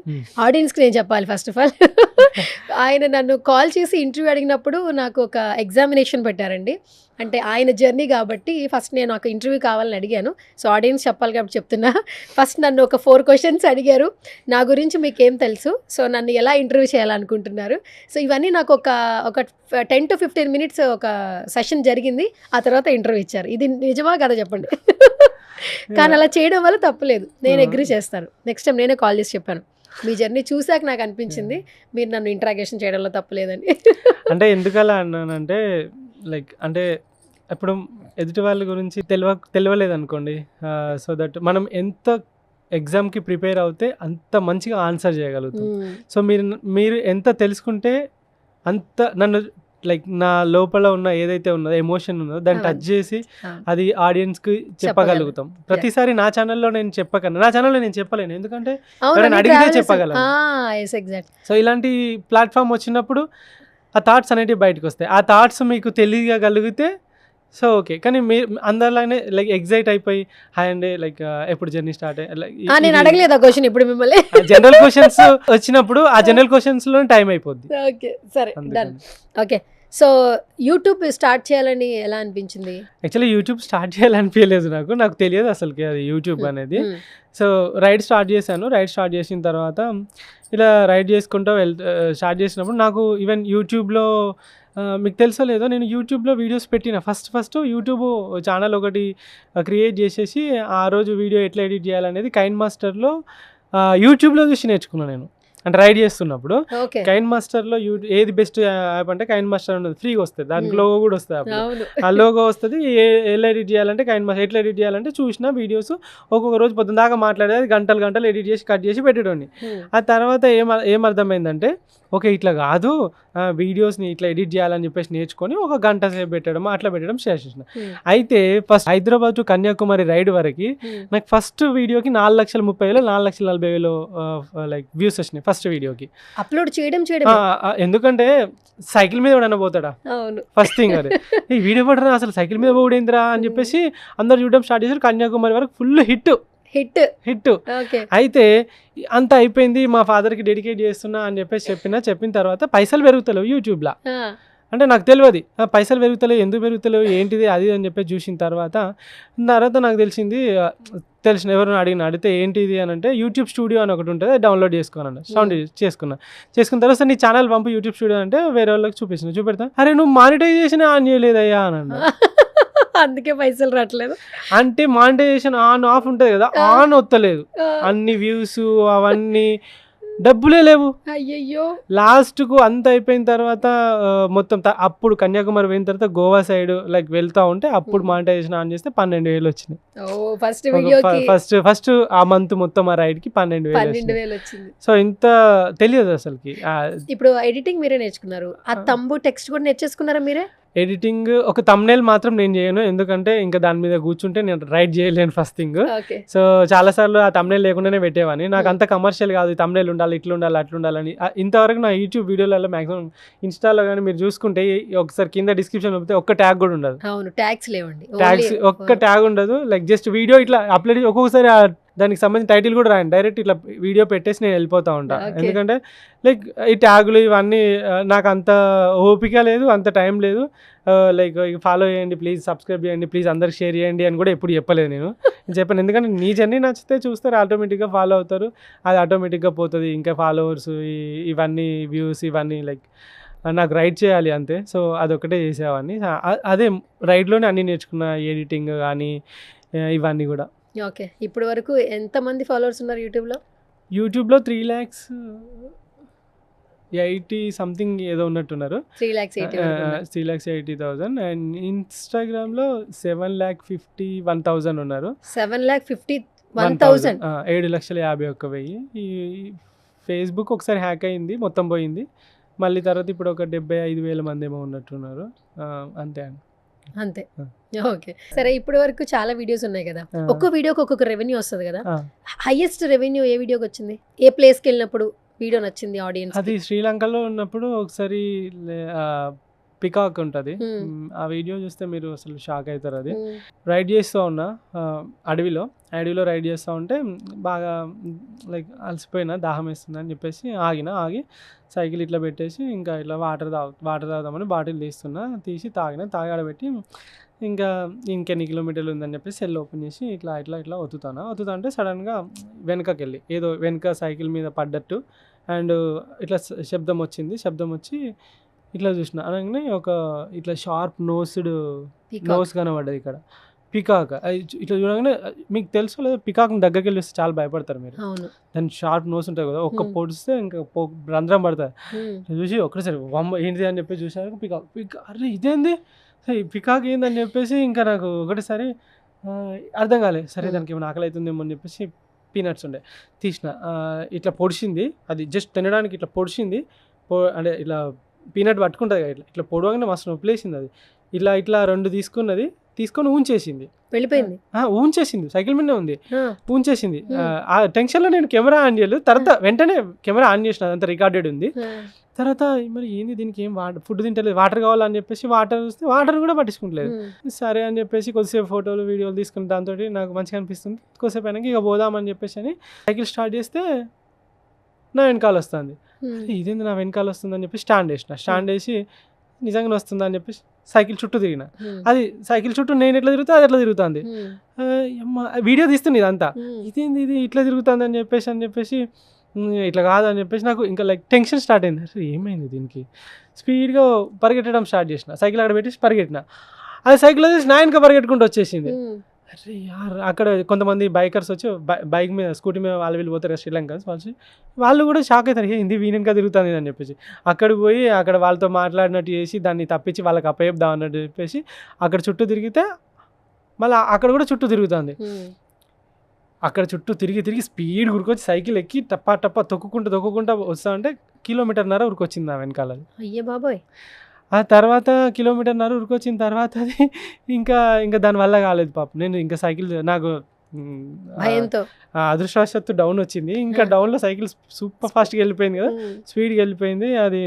ఆడియన్స్కి నేను చెప్పాలి ఫస్ట్ ఆఫ్ ఆల్, ఆయన నన్ను కాల్ చేసి ఇంటర్వ్యూ అడిగినప్పుడు నాకు ఒక ఎగ్జామినేషన్ పెట్టారండి. అంటే ఆయన జర్నీ కాబట్టి ఫస్ట్ నేను ఒక ఇంటర్వ్యూ కావాలని అడిగాను. సో ఆడియన్స్ చెప్పాలి కాబట్టి చెప్తున్నా. ఫస్ట్ నన్ను ఒక 4 క్వశ్చన్స్ అడిగారు, నా గురించి మీకు ఏం తెలుసు, సో నన్ను ఎలా ఇంటర్వ్యూ చేయాలనుకుంటున్నారు. సో ఇవన్నీ నాకు ఒక 10 to 15 minutes ఒక సెషన్ జరిగింది. ఆ తర్వాత ఇంటర్వ్యూ ఇచ్చారు. ఇది నిజమా కదా చెప్పండి. కానీ అలా చేయడం వల్ల తప్పలేదు, నేను అగ్రీ చేస్తాను. నెక్స్ట్ టైం నేనే కాల్ చేసి చెప్పాను, మీ జర్నీ చూసాక నాకు అనిపించింది మీరు నన్ను ఇంటరాగేషన్ చేయడంలో తప్పలేదని. అంటే ఎందుకలా అన్నానంటే, లైక్ అంటే ఇప్పుడు ఎదుటి వాళ్ళ గురించి తెలియలేదు అనుకోండి, సో దట్ మనం ఎంత ఎగ్జామ్కి ప్రిపేర్ అవుతే అంత మంచిగా ఆన్సర్ చేయగలుగుతాం. సో మీరు ఎంత తెలుసుకుంటే అంత నన్ను లైక్ నా లోపల ఉన్న ఏదైతే ఉన్నదో ఎమోషన్ ఉన్నదో దాన్ని టచ్ చేసి అది ఆడియన్స్కి చెప్పగలుగుతాం. ప్రతిసారి నా ఛానల్లో నేను చెప్పగలను, నా ఛానల్లో నేను చెప్పలేను, ఎందుకంటే అడిగితే చెప్పగలను. సో ఇలాంటి ప్లాట్ఫామ్ వచ్చినప్పుడు ఆ థాట్స్ అనేటివి బయటకు వస్తాయి. ఆ థాట్స్ మీకు తెలియగలిగితే సో ఓకే. కానీ మీరు అందరిలానే లైక్ ఎగ్జైట్ అయిపోయి హాయ్ అండి లైక్ ఎప్పుడు జర్నీ స్టార్ట్ నేను అడగలేదు ఆ క్వశ్చన్ ఇప్పుడు మిమ్మల్ని. జనరల్ క్వశ్చన్స్ వచ్చినప్పుడు ఆ జనరల్ క్వశ్చన్స్ లో టైం అయిపోద్ది. ఓకే సరే done. Okay, so YouTube start చేయాలని ఎలా అనిపించింది? యాక్చువల్లీ యూట్యూబ్ స్టార్ట్ చేయాలనిపించలేదు, నాకు తెలియదు అసలుకి అది యూట్యూబ్ అనేది. సో రైడ్ స్టార్ట్ చేశాను. రైడ్ స్టార్ట్ చేసిన తర్వాత ఇలా రైడ్ చేసుకుంటూ స్టార్ట్ చేసినప్పుడు నాకు ఈవెన్ యూట్యూబ్లో మీకు తెలుసో లేదో నేను యూట్యూబ్లో వీడియోస్ పెట్టిన ఫస్ట్ యూట్యూబ్ ఛానల్ ఒకటి క్రియేట్ చేసేసి ఆ రోజు వీడియో ఎట్లా ఎడిట్ చేయాలనేది కైన్ మాస్టర్లో యూట్యూబ్లో చూసి నేర్చుకున్నాను నేను. అంటే రైడ్ చేస్తున్నప్పుడు కైన్ మాస్టర్లో ఏది బెస్ట్ యాప్ అంటే కైన్ మాస్టర్ ఉంటుంది, ఫ్రీగా వస్తుంది, దానికి లోగో కూడా వస్తుంది. అప్పుడు ఆ లోగో వస్తుంది, ఎలా ఎడిట్ చేయాలంటే కైన్ మాస్టర్ ఎట్లా ఎడిట్ చేయాలంటే చూసిన వీడియోస్ ఒక్కొక్క రోజు పొద్దున దాకా మాట్లాడేది, గంటలు ఎడిట్ చేసి కట్ చేసి పెట్టేటోని. ఆ తర్వాత ఏమర్థమైందంటే ఓకే ఇట్లా కాదు, వీడియోస్ని ఇట్లా ఎడిట్ చేయాలని చెప్పేసి నేర్చుకొని ఒక గంట సేపు పెట్టడం అట్లా పెట్టడం స్టార్ట్ చేసిన. అయితే first Hyderabad to Kanyakumari ride వరకు నాకు ఫస్ట్ వీడియోకి 4,30,000 4,40,000 లైక్ వ్యూస్ వచ్చినాయి ఫస్ట్ వీడియోకి. అప్లోడ్ చేయడం ఎందుకంటే సైకిల్ మీద ఎవడన్నా పోతాడా ఫస్ట్ థింగ్, అది ఈ వీడియో పడరా అసలు సైకిల్ మీద పోడేంద్రా అని చెప్పేసి అందరు చూడడం స్టార్ట్ చేశారు. కన్యాకుమారి వరకు ఫుల్ హిట్. అయితే అంత అయిపోయింది, మా ఫాదర్కి డెడికేట్ చేస్తున్నా అని చెప్పేసి చెప్పిన తర్వాత పైసలు పెరుగుతలేవు యూట్యూబ్లో. అంటే నాకు తెలియదు పైసలు పెరుగుతలేవు, ఎందుకు పెరుగుతలేవు ఏంటిది అది అని చెప్పేసి చూసిన తర్వాత నాకు తెలిసింది తెలిసిన ఎవరైనా అడిగితే ఏంటి ఇది అని అంటే యూట్యూబ్ స్టూడియో అని ఒకటి ఉంటుంది, అది డౌన్లోడ్ చేసుకోవాలన్న సౌండ్ చేసుకున్న తర్వాత నీ ఛానల్ పంపు యూట్యూబ్ స్టూడియో అంటే వేరే వాళ్ళకి చూపెడతా, అరే నువ్వు మానిటైజేషన్ ఆన్ చేయలేదయ్యా అని అన్న. అందుకే పైసలు రావట్లేదు అంటే మానిటైజేషన్ ఆన్ ఆఫ్ ఉంటుంది కదా, ఆన్ వస్తలేదు, అన్ని వ్యూస్ అవన్నీ డబ్బులే లేవు. అయ్యయ్యో లాస్ట్కు అంత అయిపోయిన తర్వాత మొత్తం అప్పుడు కన్యాకుమారి పోయిన తర్వాత గోవా సైడ్ లైక్ వెళ్తా ఉంటే అప్పుడు మానిటైజేషన్ ఆన్ చేస్తే 12,000 వచ్చినాయి. ఫస్ట్ ఆ మంత్ మొత్తం ఆ రైడ్ కి 12,000 వచ్చింది. సో ఇంత తెలియదు అసలుకి. ఇప్పుడు ఎడిటింగ్ మీరే నేర్చుకున్నారు, ఆ తంబు టెక్స్ట్ కూడా నేర్చేసుకున్నారా మీరే? ఎడిటింగ్ ఒక thumbnail మాత్రం నేను చేయను, ఎందుకంటే ఇంకా దాని మీద కూర్చుంటే నేను రైట్ చేయలేను ఫస్ట్ థింగ్. సో చాలాసార్లు ఆ thumbnail లేకుండానే పెట్టేవాని. నాకు అంత కమర్షియల్ కాదు, thumbnail ఉండాలి, ఇట్లా ఉండాలి, అట్లా ఉండాలని. ఇంతవరకు నా యూట్యూబ్ వీడియోలలో మాక్సిమం ఇన్స్టాలో కానీ మీరు చూసుకుంటే ఒకసారి కింద డిస్క్రిప్షన్ పంపితే ఒక్క ట్యాగ్ కూడా ఉండదు. అవును, ట్యాగ్స్ లేవండి, ట్యాగ్స్ ఒక్క ట్యాగ్ ఉండదు. లైక్ జస్ట్ వీడియో ఇట్లా అప్లోడ్, ఒక్కొక్కసారి దానికి సంబంధించిన టైటిల్ కూడా రాయండి, డైరెక్ట్ ఇట్లా వీడియో పెట్టేసి నేను వెళ్ళిపోతూ ఉంటాను. ఎందుకంటే లైక్ ఈ ట్యాగులు ఇవన్నీ నాకు అంత ఓపిక లేదు, అంత టైం లేదు. లైక్ ఫాలో చేయండి ప్లీజ్, సబ్స్క్రైబ్ చేయండి ప్లీజ్, అందరికి షేర్ చేయండి అని కూడా ఎప్పుడు చెప్పలేదు నేను చెప్పాను. ఎందుకంటే నీ జర్నీ నచ్చితే చూస్తారు, ఆటోమేటిక్గా ఫాలో అవుతారు, అది ఆటోమేటిక్గా పోతుంది. ఇంకా ఫాలోవర్స్ ఇవన్నీ వ్యూస్ ఇవన్నీ లైక్ నాకు రైడ్ చేయాలి అంతే. సో అదొకటే చేసేవాడిని. అదే రైడ్లోనే అన్నీ నేర్చుకున్న, ఎడిటింగ్ కానీ ఇవన్నీ కూడా. ఓకే, ఇప్పుడు వరకు ఎంతమంది ఫాలోవర్స్ ఉన్నారు యూట్యూబ్లో 3,80,000 సంథింగ్ ఏదో ఉన్నట్టున్నారు, 3,80,000. అండ్ ఇన్స్టాగ్రామ్లో 7,51,000 ఉన్నారు. 7,51,000, 7,51,000. ఈ ఫేస్బుక్ ఒకసారి హ్యాక్ అయింది, మొత్తం పోయింది. మళ్ళీ తర్వాత ఇప్పుడు ఒక 75,000 మంది ఏమో ఉన్నట్టున్నారు. అంతే అండి. అంతే. ఓకే, సరే ఇప్పటి వరకు చాలా వీడియోస్ ఉన్నాయి కదా, ఒక్కో వీడియోకి ఒక్కొక్క రెవెన్యూ వస్తుంది కదా, హైయెస్ట్ రెవెన్యూ ఏ వీడియోకి వచ్చింది? ఏ ప్లేస్కి వెళ్ళినప్పుడు వీడియో నచ్చింది ఆడియన్స్? అది శ్రీలంకలో ఉన్నప్పుడు ఒకసారి పికాక్ ఉంటుంది, ఆ వీడియో చూస్తే మీరు అసలు షాక్ అవుతారు. అది రైడ్ చేస్తూ ఉన్నా అడవిలో రైడ్ చేస్తూ ఉంటే బాగా లైక్ అలసిపోయినా, దాహం వేస్తుంది అని చెప్పేసి ఆగి సైకిల్ ఇట్లా పెట్టేసి ఇంకా ఇట్లా వాటర్ తాగుదామని బాటిల్ తీసి తాగాడబెట్టి ఇంకా ఇంకెన్ని కిలోమీటర్లు ఉందని చెప్పేసి సెల్ ఓపెన్ చేసి ఇట్లా ఒత్తుతా అంటే సడన్గా వెనకకి వెళ్ళి ఏదో వెనక సైకిల్ మీద పడ్డట్టు అండ్ ఇట్లా శబ్దం వచ్చి ఇట్లా చూసిన అనగానే ఒక ఇట్లా షార్ప్ నోస్ కనబడ్డది ఇక్కడ, పికాక్. ఇట్లా చూడగానే మీకు తెలుసు లేదా, పికాక్ దగ్గరికి వెళ్ళి వస్తే చాలా భయపడతారు మీరు. దాని షార్ప్ నోస్ ఉంటుంది కదా, ఒక్క పొడిస్తే ఇంకా రంధ్రం పడతారు. చూసి ఒక్కసారి ఏంటిది అని చెప్పి చూసాను, పికాక్. అరే ఇదేంది, పికాక్ ఏందని చెప్పేసి ఇంకా నాకు ఒకటేసారి అర్థం కాలేదు. సరే దానికి ఏమైనా ఆకలి అవుతుందేమో అని చెప్పేసి పీనట్స్ ఉండే తీసిన, ఇట్లా పొడిచింది. అది జస్ట్ తినడానికి ఇట్లా పొడిచింది, అంటే ఇట్లా పీనట్ పట్టుకుంటుంది కదా, ఇట్లా పొడవగానే మస్తు నొప్పిలేసింది. అది ఇట్లా 2 తీసుకొని ఊంచేసింది, వెళ్ళిపోయింది. ఊంచేసింది, సైకిల్ మీదనే ఉంది, ఊంచేసింది. ఆ టెన్షన్లో నేను కెమెరా ఆన్ చేయలేదు. తర్వాత వెంటనే కెమెరా ఆన్ చేసిన, అదంతా రికార్డెడ్ ఉంది. తర్వాత మరి ఏంది దీనికి ఏం ఫుడ్ తింటలేదు, వాటర్ కావాలని చెప్పేసి వాటర్ చూస్తే వాటర్ కూడా పట్టించుకుంటలేదు. సరే అని చెప్పేసి కొద్దిసేపు ఫోటోలు వీడియోలు తీసుకుని దాంతో నాకు మంచిగా అనిపిస్తుంది. కొద్దిసేపు అయినాక ఇక పోదామని చెప్పేసి అని సైకిల్ స్టార్ట్ చేస్తే నా వెనకాల వస్తుంది. ఇదేంది నా వెనకాల వస్తుంది అని చెప్పి స్టాండ్ వేసి నిజంగానే వస్తుందా అని చెప్పేసి సైకిల్ చుట్టూ తిరిగిన. అది సైకిల్ చుట్టూ నేను ఎట్లా తిరుగుతా అది ఎట్లా తిరుగుతుంది, వీడియో తీస్తుంది ఇదంతా. ఇదేంది ఇది ఇట్లా తిరుగుతుంది అని చెప్పేసి ఇట్లా కాదని చెప్పేసి నాకు ఇంకా లైక్ టెన్షన్ స్టార్ట్ అయింది. అసలు ఏమైంది దీనికి, స్పీడ్గా పరిగెట్టడం స్టార్ట్ చేసిన, సైకిల్ అక్కడ పెట్టేసి పరిగెట్టిన. అది సైకిల్ వచ్చేసి నా వెనక పరిగెట్టుకుంటూ వచ్చేసింది. అరే యార్, అక్కడ కొంతమంది బైకర్స్ వచ్చి బైక్ మీద స్కూటీ మీద వీళ్ళు పోతారు శ్రీలంకన్స్ వాళ్ళు కూడా షాక్ అవుతారు, ఏంది వీనెనక తిరుగుతుంది అని చెప్పేసి. అక్కడికి పోయి అక్కడ వాళ్ళతో మాట్లాడినట్టు చేసి దాన్ని తప్పించి వాళ్ళకి అప్పచెప్దాం అన్నట్టు చెప్పేసి అక్కడ చుట్టూ తిరిగితే మళ్ళీ అక్కడ కూడా చుట్టూ తిరుగుతుంది. అక్కడ చుట్టూ తిరిగి స్పీడ్ ఉరికొచ్చి సైకిల్ ఎక్కి టప్పా తొక్కుకుంటూ వస్తా ఉంటే 1.5 కిలోమీటర్ ఉరికొచ్చింది నా వెనకాల. అయ్యే బాబాయ్. ఆ తర్వాత 1.5 కిలోమీటర్ ఉరికొచ్చిన తర్వాత అది ఇంకా దానివల్ల కాలేదు పాపం. నేను ఇంకా సైకిల్ నాకు అదృష్టవశాత్తు డౌన్ వచ్చింది. ఇంకా డౌన్లో సైకిల్ సూపర్ ఫాస్ట్గా వెళ్ళిపోయింది కదా, స్పీడ్గా వెళ్ళిపోయింది. అది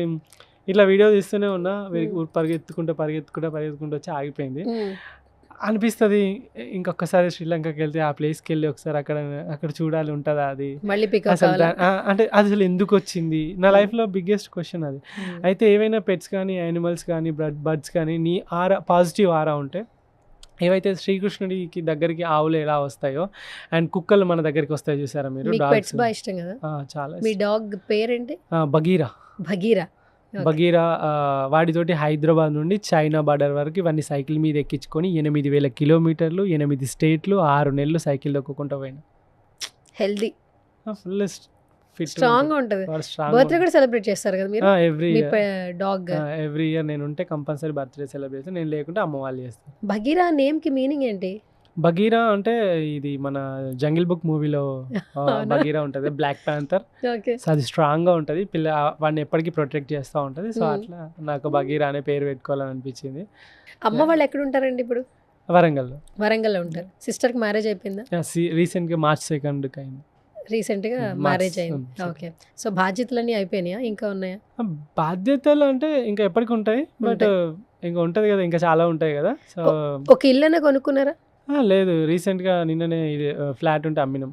ఇట్లా వీడియో తీస్తూనే ఉన్నా, పరిగెత్తుకుంటూ వచ్చి ఆగిపోయింది. అనిపిస్తుంది ఇంకొకసారి శ్రీలంకకి వెళ్తే ఆ ప్లేస్కి వెళ్ళి ఒకసారి అక్కడ చూడాలి, ఉంటుందా అది అసలు అంటే అది అసలు ఎందుకు వచ్చింది. నా లైఫ్లో బిగ్గెస్ట్ క్వశ్చన్ అది. అయితే ఏవైనా పెట్స్ కానీ యానిమల్స్ కానీ బర్డ్స్ కానీ నీ పాజిటివ్ ఆరా ఉంటే ఏవైతే శ్రీకృష్ణుడికి దగ్గరికి ఆవులు ఎలా వస్తాయో అండ్ కుక్కలు మన దగ్గరికి వస్తాయి చూసారా మీరు, మీకు డాగ్స్ పెట్స్ బాగా ఇష్టం కదా. చాలా మీ డాగ్ పేరేంటి? బగీరా. భగీరా. Okay. బగీరా వాటితోటి హైదరాబాద్ నుండి చైనా బార్డర్ వరకు ఇవన్నీ సైకిల్ మీద ఎక్కించుకొని 8,000 కిలోమీటర్లు 8 స్టేట్లు 6 నెలలు సైకిల్ దొక్కుకుంటూ పోయినా. హెల్దీ ఫుల్ ఫిట్, స్ట్రాంగ్ గా ఉంటది. బర్త్డే కూడా సెలబ్రేట్ చేస్తారు కదా మీరు ఎవ్రీ మీ ఇయర్. డాగ్. ఎవ్రీ ఇయర్ నేను ఉంటే కంపల్సరీ బర్త్డే సెలబ్రేషన్, నేను లేకుంటే అమ్మ వాళ్ళు చేస్తారు. భగీరా నేమ్ కి మీనింగ్ ఏంటి? బగీరా అంటే ఇది మన జంగిల్ బుక్ మూవీలో బగీరా ఉంటుంది, బ్లాక్ ప్యాంథర్. ఓకే. సో అది స్ట్రాంగ్గా ఉంటుంది, వాడిని ఎప్పటికీ ప్రొటెక్ట్ చేస్తూ ఉంటుంది. సో అట్లా నాకు బగీరా అనే పేరు పెట్టుకోవాలని అనిపించింది. అమ్మ వాళ్ళు ఎక్కడ ఉంటారండి ఇప్పుడు? వరంగల్లో. వరంగల్లో ఉంటారు. సిస్టర్ కి మ్యారేజ్ అయిపోయిందా? రీసెంట్గా March 2కి అయింది. రీసెంట్ గా మ్యారేజ్ అయింది. ఓకే. సో బాధ్యతలన్నీ అయిపోయినాయా, ఇంకా ఉన్నాయా? బాధ్యతలు అంటే ఇంకా ఎప్పటికి ఉంటాయి, బట్ ఇంకా ఉంటుంది కదా, ఇంకా చాలా ఉంటాయి కదా. సో ఒక ఇల్లనే కొనుక్కున్నారా? లేదు, రీసెంట్గా నిన్ననే ఇది ఫ్లాట్ ఉంటే అమ్మినాం.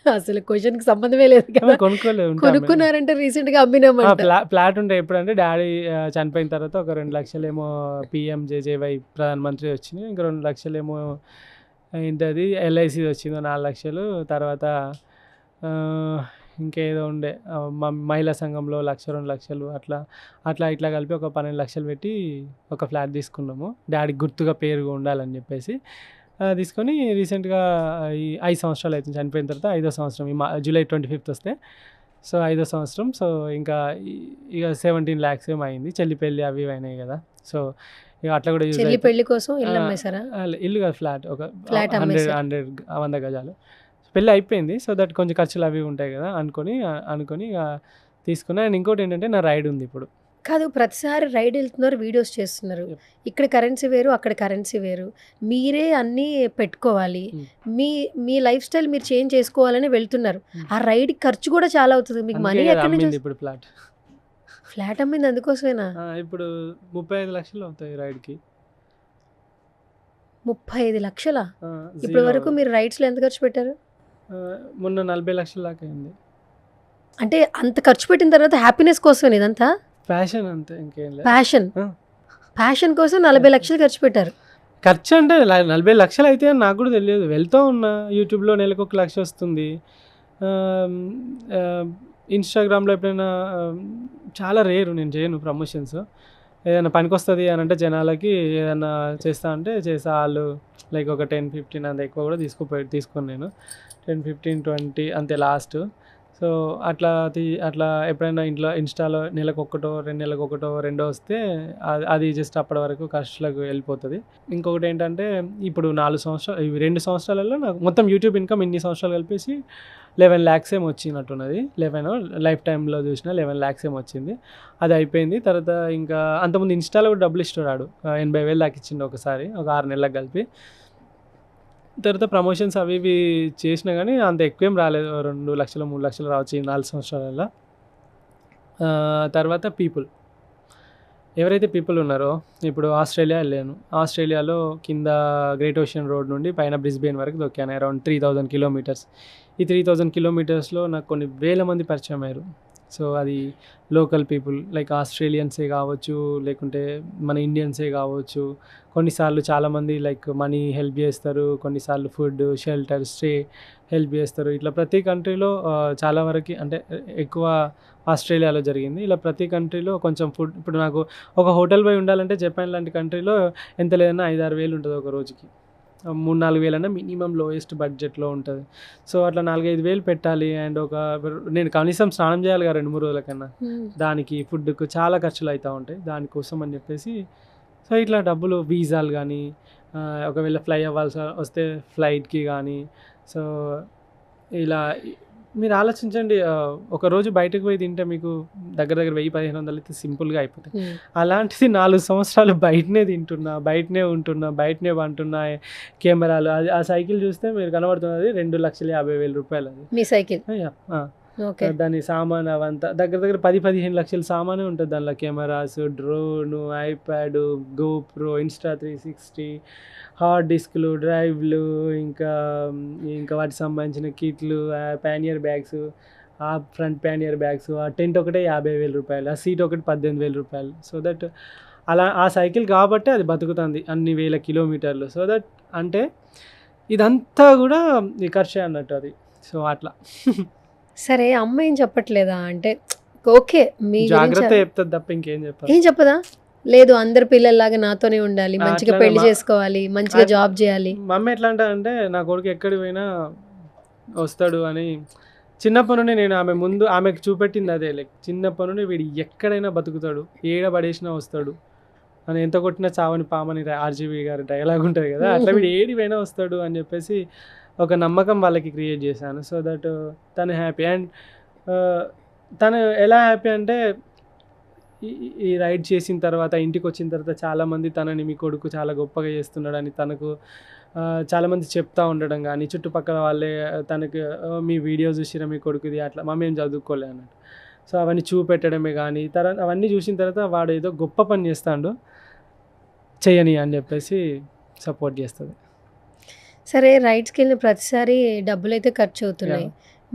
అసలు క్వశ్చన్ కి సంబంధమే లేదు కదా. కొనుక్కోలేదు, కొనుక్కున్నారంటే రీసెంట్ గా అమ్మినామంట. ఫ్లాట్ ఉంటే ఎప్పుడంటే డాడీ చనిపోయిన తర్వాత ఒక 2 లక్షలు ఏమో PMJJY ప్రధానమంత్రి వచ్చినాయి, ఇంకా 2 లక్షలు ఏమో ఏంటది LIC వచ్చింది 4 లక్షలు, తర్వాత ఇంకేదో ఉండే మహిళా సంఘంలో 1-2 లక్షలు, అట్లా అట్లా ఇట్లా కలిపి ఒక 12 లక్షలు పెట్టి ఒక ఫ్లాట్ తీసుకున్నాము, డాడీకి గుర్తుగా పేరు ఉండాలని చెప్పేసి. తీసుకొని రీసెంట్గా ఈ 5 సంవత్సరాలు అవుతుంది, చనిపోయిన తర్వాత 5వ సంవత్సరం, ఈ July 25th వస్తే. సో 5వ సంవత్సరం. సో ఇంకా ఇక 17 lakhs ఏమో అయింది, చెల్లి పెళ్ళి అవి ఇవి అయినాయి కదా. సో ఇక అట్లా కూడా యూజ్ చెల్లి పెళ్లి కోసం ఇల్లు అమ్మేశారా? ఇల్లు కాదు, ఫ్లాట్, ఒక ఫ్లాట్ 100 గజాలు. పెళ్ళి అయిపోయింది, సో దట్ కొంచెం ఖర్చులు అవి ఉంటాయి కదా అనుకొని ఇక తీసుకున్నా. అండ్ ఇంకోటి ఏంటంటే నా రైడ్ ఉంది ఇప్పుడు. కాదు, ప్రతిసారి రైడ్ వెళ్తున్నారు, వీడియోస్ చేస్తున్నారు, ఇక్కడ కరెన్సీ వేరు అక్కడ కరెన్సీ వేరు, మీరే అన్నీ పెట్టుకోవాలి, మీ లైఫ్ స్టైల్ మీరు చేంజ్ చేసుకోవాలని వెళ్తున్నారు. ఆ రైడ్ ఖర్చు కూడా చాలా అవుతుంది, మీకు మనీ ఎక్కడి నుంచి? ఇప్పుడు ఫ్లాట్ అమ్మింది అందుకోసమేనా? ఇప్పుడు 35 లక్షలు అవుతాయి రైడ్కి. 35 లక్షలా? ఇప్పటి వరకు మీరు రైడ్స్లో ఎంత ఖర్చు పెట్టారు? మొన్న 40 లక్షల దాకా అయింది. అంటే అంత ఖర్చు పెట్టిన తర్వాత హ్యాపీనెస్ కోసమే ఇదంతా? ప్యాషన్ అంతే, ఇంకేం లేదు. ప్యాషన్ కోసం 40 లక్షలు ఖర్చు పెట్టారు. ఖర్చు అంటే 40 లక్షలు అయితే నాకు కూడా తెలియదు, వెళ్తూ ఉన్నా. యూట్యూబ్లో నెలకు 1 లక్ష వస్తుంది, ఇన్స్టాగ్రామ్లో ఎప్పుడైనా, చాలా రేరు, నేను చేయను ప్రమోషన్స్. ఏదైనా పనికి వస్తుంది అని అంటే జనాలకి ఏదైనా చేస్తా అంటే చేస్తా, వాళ్ళు లైక్ ఒక 10-15 అంత ఎక్కువ కూడా తీసుకోను నేను, 10-15, 20 అంతే లాస్ట్. సో అట్లా ఎప్పుడైనా ఇన్స్టాలో నెలకు 1, 2 నెలలకు 1, 2 వస్తే అది జస్ట్ అప్పటి వరకు ఖర్చులకు వెళ్ళిపోతుంది. ఇంకొకటి ఏంటంటే ఇప్పుడు 4 సంవత్సరాలు, ఇవి 2 సంవత్సరాలలో నాకు మొత్తం యూట్యూబ్ ఇన్కమ్ ఇన్ని సంవత్సరాలు కలిపేసి 11 lakhs ఏమో వచ్చినట్టున్నది. 11 లైఫ్ టైంలో చూసిన 11 lakhs ఏమో వచ్చింది. అది అయిపోయింది. తర్వాత ఇంకా అంతకుముందు ఇన్స్టాలో కూడా డబ్బులు ఇస్తున్నాడు, 80,000 దాకా ఇచ్చిండు ఒకసారి, ఒక 6 నెలలకు కలిపి. తర్వాత ప్రమోషన్స్ అవి ఇవి చేసినా కానీ అంత ఎక్కువేం రాలేదు, 2 లక్షలు 3 లక్షలు రావచ్చు ఈ 4 సంవత్సరాలలో. తర్వాత ఎవరైతే పీపుల్ ఉన్నారో, ఇప్పుడు ఆస్ట్రేలియా వెళ్ళాను, ఆస్ట్రేలియాలో కింద గ్రేట్ ఓషన్ రోడ్ నుండి పైన బ్రిస్బేన్ వరకు దొక్కాను, అరౌండ్ 3000 కిలోమీటర్స్. ఈ 3000 కిలోమీటర్స్లో నాకు కొన్ని వేల మంది పరిచయం అయ్యారు. సో అది లోకల్ పీపుల్, లైక్ ఆస్ట్రేలియన్సే కావచ్చు, లేకుంటే మన ఇండియన్సే కావచ్చు. కొన్నిసార్లు చాలామంది లైక్ మనీ హెల్ప్ చేస్తారు, కొన్నిసార్లు ఫుడ్, షెల్టర్, స్టే హెల్ప్ చేస్తారు. ఇట్లా ప్రతి కంట్రీలో చాలా వరకు, అంటే ఎక్కువ ఆస్ట్రేలియాలో జరిగింది. ఇలా ప్రతి కంట్రీలో కొంచెం ఫుడ్, ఇప్పుడు నాకు ఒక హోటల్ పోయి ఉండాలంటే జపాన్ లాంటి కంట్రీలో ఎంత లేదన్నా 5-6 వేలు ఉంటుంది ఒక రోజుకి, 3-4 వేలు అన్నా మినిమం లోయెస్ట్ బడ్జెట్లో ఉంటుంది. సో అట్లా 4-5 వేలు పెట్టాలి. అండ్ నేను కనీసం స్నానం చేయాలి కదా 2-3 రోజుల కన్నా, దానికి ఫుడ్కు చాలా ఖర్చులు అవుతూ ఉంటాయి. దానికోసం అని చెప్పేసి సో ఇట్లా డబ్బులు, వీసాలు కానీ, ఒకవేళ ఫ్లై అవ్వాల్సి వస్తే ఫ్లైట్కి కానీ. సో ఇలా మీరు ఆలోచించండి, ఒకరోజు బయటకు పోయి తింటే మీకు దగ్గర 1000-1500 అయితే సింపుల్గా అయిపోతాయి. అలాంటిది 4 సంవత్సరాలు బయటనే తింటున్నా, బయటనే ఉంటున్నా, బయటనే పంటున్నా. కెమెరాలు, అది ఆ సైకిల్ చూస్తే మీరు కనబడుతున్నది 2,50,000 రూపాయలు. అది మీ సైకిల్? దాని సామాన్ అవంతా దగ్గర 10-15 లక్షల సామానే ఉంటుంది దానిలో. Cameras, drone, iPad, GoPro, Insta 360, hard డిస్క్లు, డ్రైవ్లు, ఇంకా వాటికి సంబంధించిన కిట్లు, ప్యానియర్ బ్యాగ్స్, ఆ ఫ్రంట్ ప్యానియర్ బ్యాగ్స్, ఆ టెంట్ ఒకటే 50,000 రూపాయలు, ఆ సీట్ ఒకటి 18,000 రూపాయలు. సో దట్ అలా ఆ సైకిల్ కాబట్టి అది బతుకుతుంది అన్ని వేల కిలోమీటర్లు. సో దట్ అంటే ఇదంతా కూడా ఈ ఖర్చే అన్నట్టు అది. సో అట్లా సరే అమ్మ ఏం చెప్పట్లేదా? అంటే ఓకే మీ జాగ్రత్త గురించి చెప్తుంది తప్ప ఇంకేం చెప్పాలి. ఏం చెప్పదా? లేదు అందరు పిల్లల్లాగా నాతోనే ఉండాలి, మంచిగా అట్లనే పెళ్లి మా- చేసుకోవాలి, మంచిగా జాబ్ చేయాలి. మా అమ్మ ఎట్లా అంటే నా కొడుకు ఎక్కడికి పోయినా వస్తాడు అని చిన్నప్పటి నుండి నేను ఆమెకు చూపెట్టింది అదే. లైక్ చిన్నప్పటి నుండి వీడు ఎక్కడైనా బతుకుతాడు, ఏడ పడేసినా వస్తాడు అని, ఎంత కొట్టినా చావని పామని ఆర్జీవి గారి డైలాగ్ ఉంటుంది కదా, అట్లా వీడు ఏడి పోయినా వస్తాడు అని చెప్పేసి ఒక నమ్మకం వాళ్ళకి క్రియేట్ చేశాను. సో దట్ తను హ్యాపీ. అండ్ తను ఎలా హ్యాపీ అంటే ఈ రైడ్ చేసిన తర్వాత ఇంటికి వచ్చిన తర్వాత చాలామంది తనని మీ కొడుకు చాలా గొప్పగా చేస్తున్నాడని తనకు చాలామంది చెప్తా ఉండడం కానీ, చుట్టుపక్కల వాళ్ళే తనకి మీ వీడియో చూసిరా మీ కొడుకుది అట్లా, మమ్మీ ఏం చదువుకోలే అన్నట్టు. సో అవన్నీ చూపెట్టడమే కానీ తర్వాత అవన్నీ చూసిన తర్వాత వాడు ఏదో గొప్ప పని చేస్తాడు చేయని అని చెప్పేసి సపోర్ట్ చేస్తుంది. సరే రైడ్స్కి వెళ్ళిన ప్రతిసారి డబ్బులు అయితే ఖర్చు అవుతున్నాయి.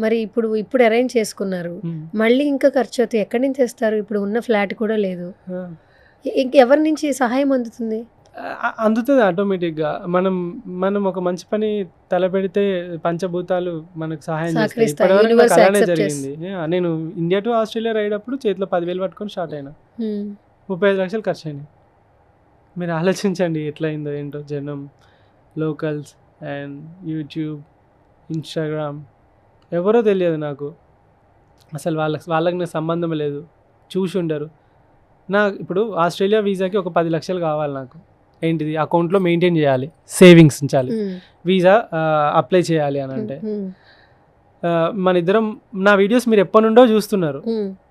మరి ఇప్పుడు అరేంజ్ చేసుకున్నారు, మళ్ళీ ఇంకా ఖర్చు అవుతాయి. ఎక్కడి నుంచి తెస్తారు? ఇప్పుడు ఉన్న ఫ్లాట్ కూడా లేదు. ఇంకెవరి నుంచి సహాయం అందుతుంది? అందుతుంది ఆటోమేటిక్గా. మనం ఒక మంచి పని తలపెడితే పంచభూతాలు మనకు సహాయం చేస్తాయి. సహకరిస్తాయి. ఇప్పటివరకు నాకు Universe అలానే accept జరిగింది. నేను ఇండియా టు ఆస్ట్రేలియా రైడ్ అప్పుడు చేతిలో 10,000 పట్టుకొని స్టార్ట్ అయినా, 35 లక్షలు ఖర్చు అయినాయి. మీరు ఆలోచించండి ఎట్లా అయిందో ఏంటో. జనం, లోకల్స్ అండ్ యూట్యూబ్, ఇన్స్టాగ్రామ్, ఎవరో తెలియదు నాకు అసలు. వాళ్ళకి నాకు సంబంధం లేదు, చూసి ఉండరు. ఇప్పుడు ఆస్ట్రేలియా వీసాకి ఒక 10 లక్షలు కావాలి నాకు. ఏంటిది? అకౌంట్లో మెయింటైన్ చేయాలి, సేవింగ్స్ ఉంచాలి, వీసా అప్లై చేయాలి అని అంటే మన ఇద్దరం నా వీడియోస్ మీరు ఎప్పటి నుండో చూస్తున్నారు.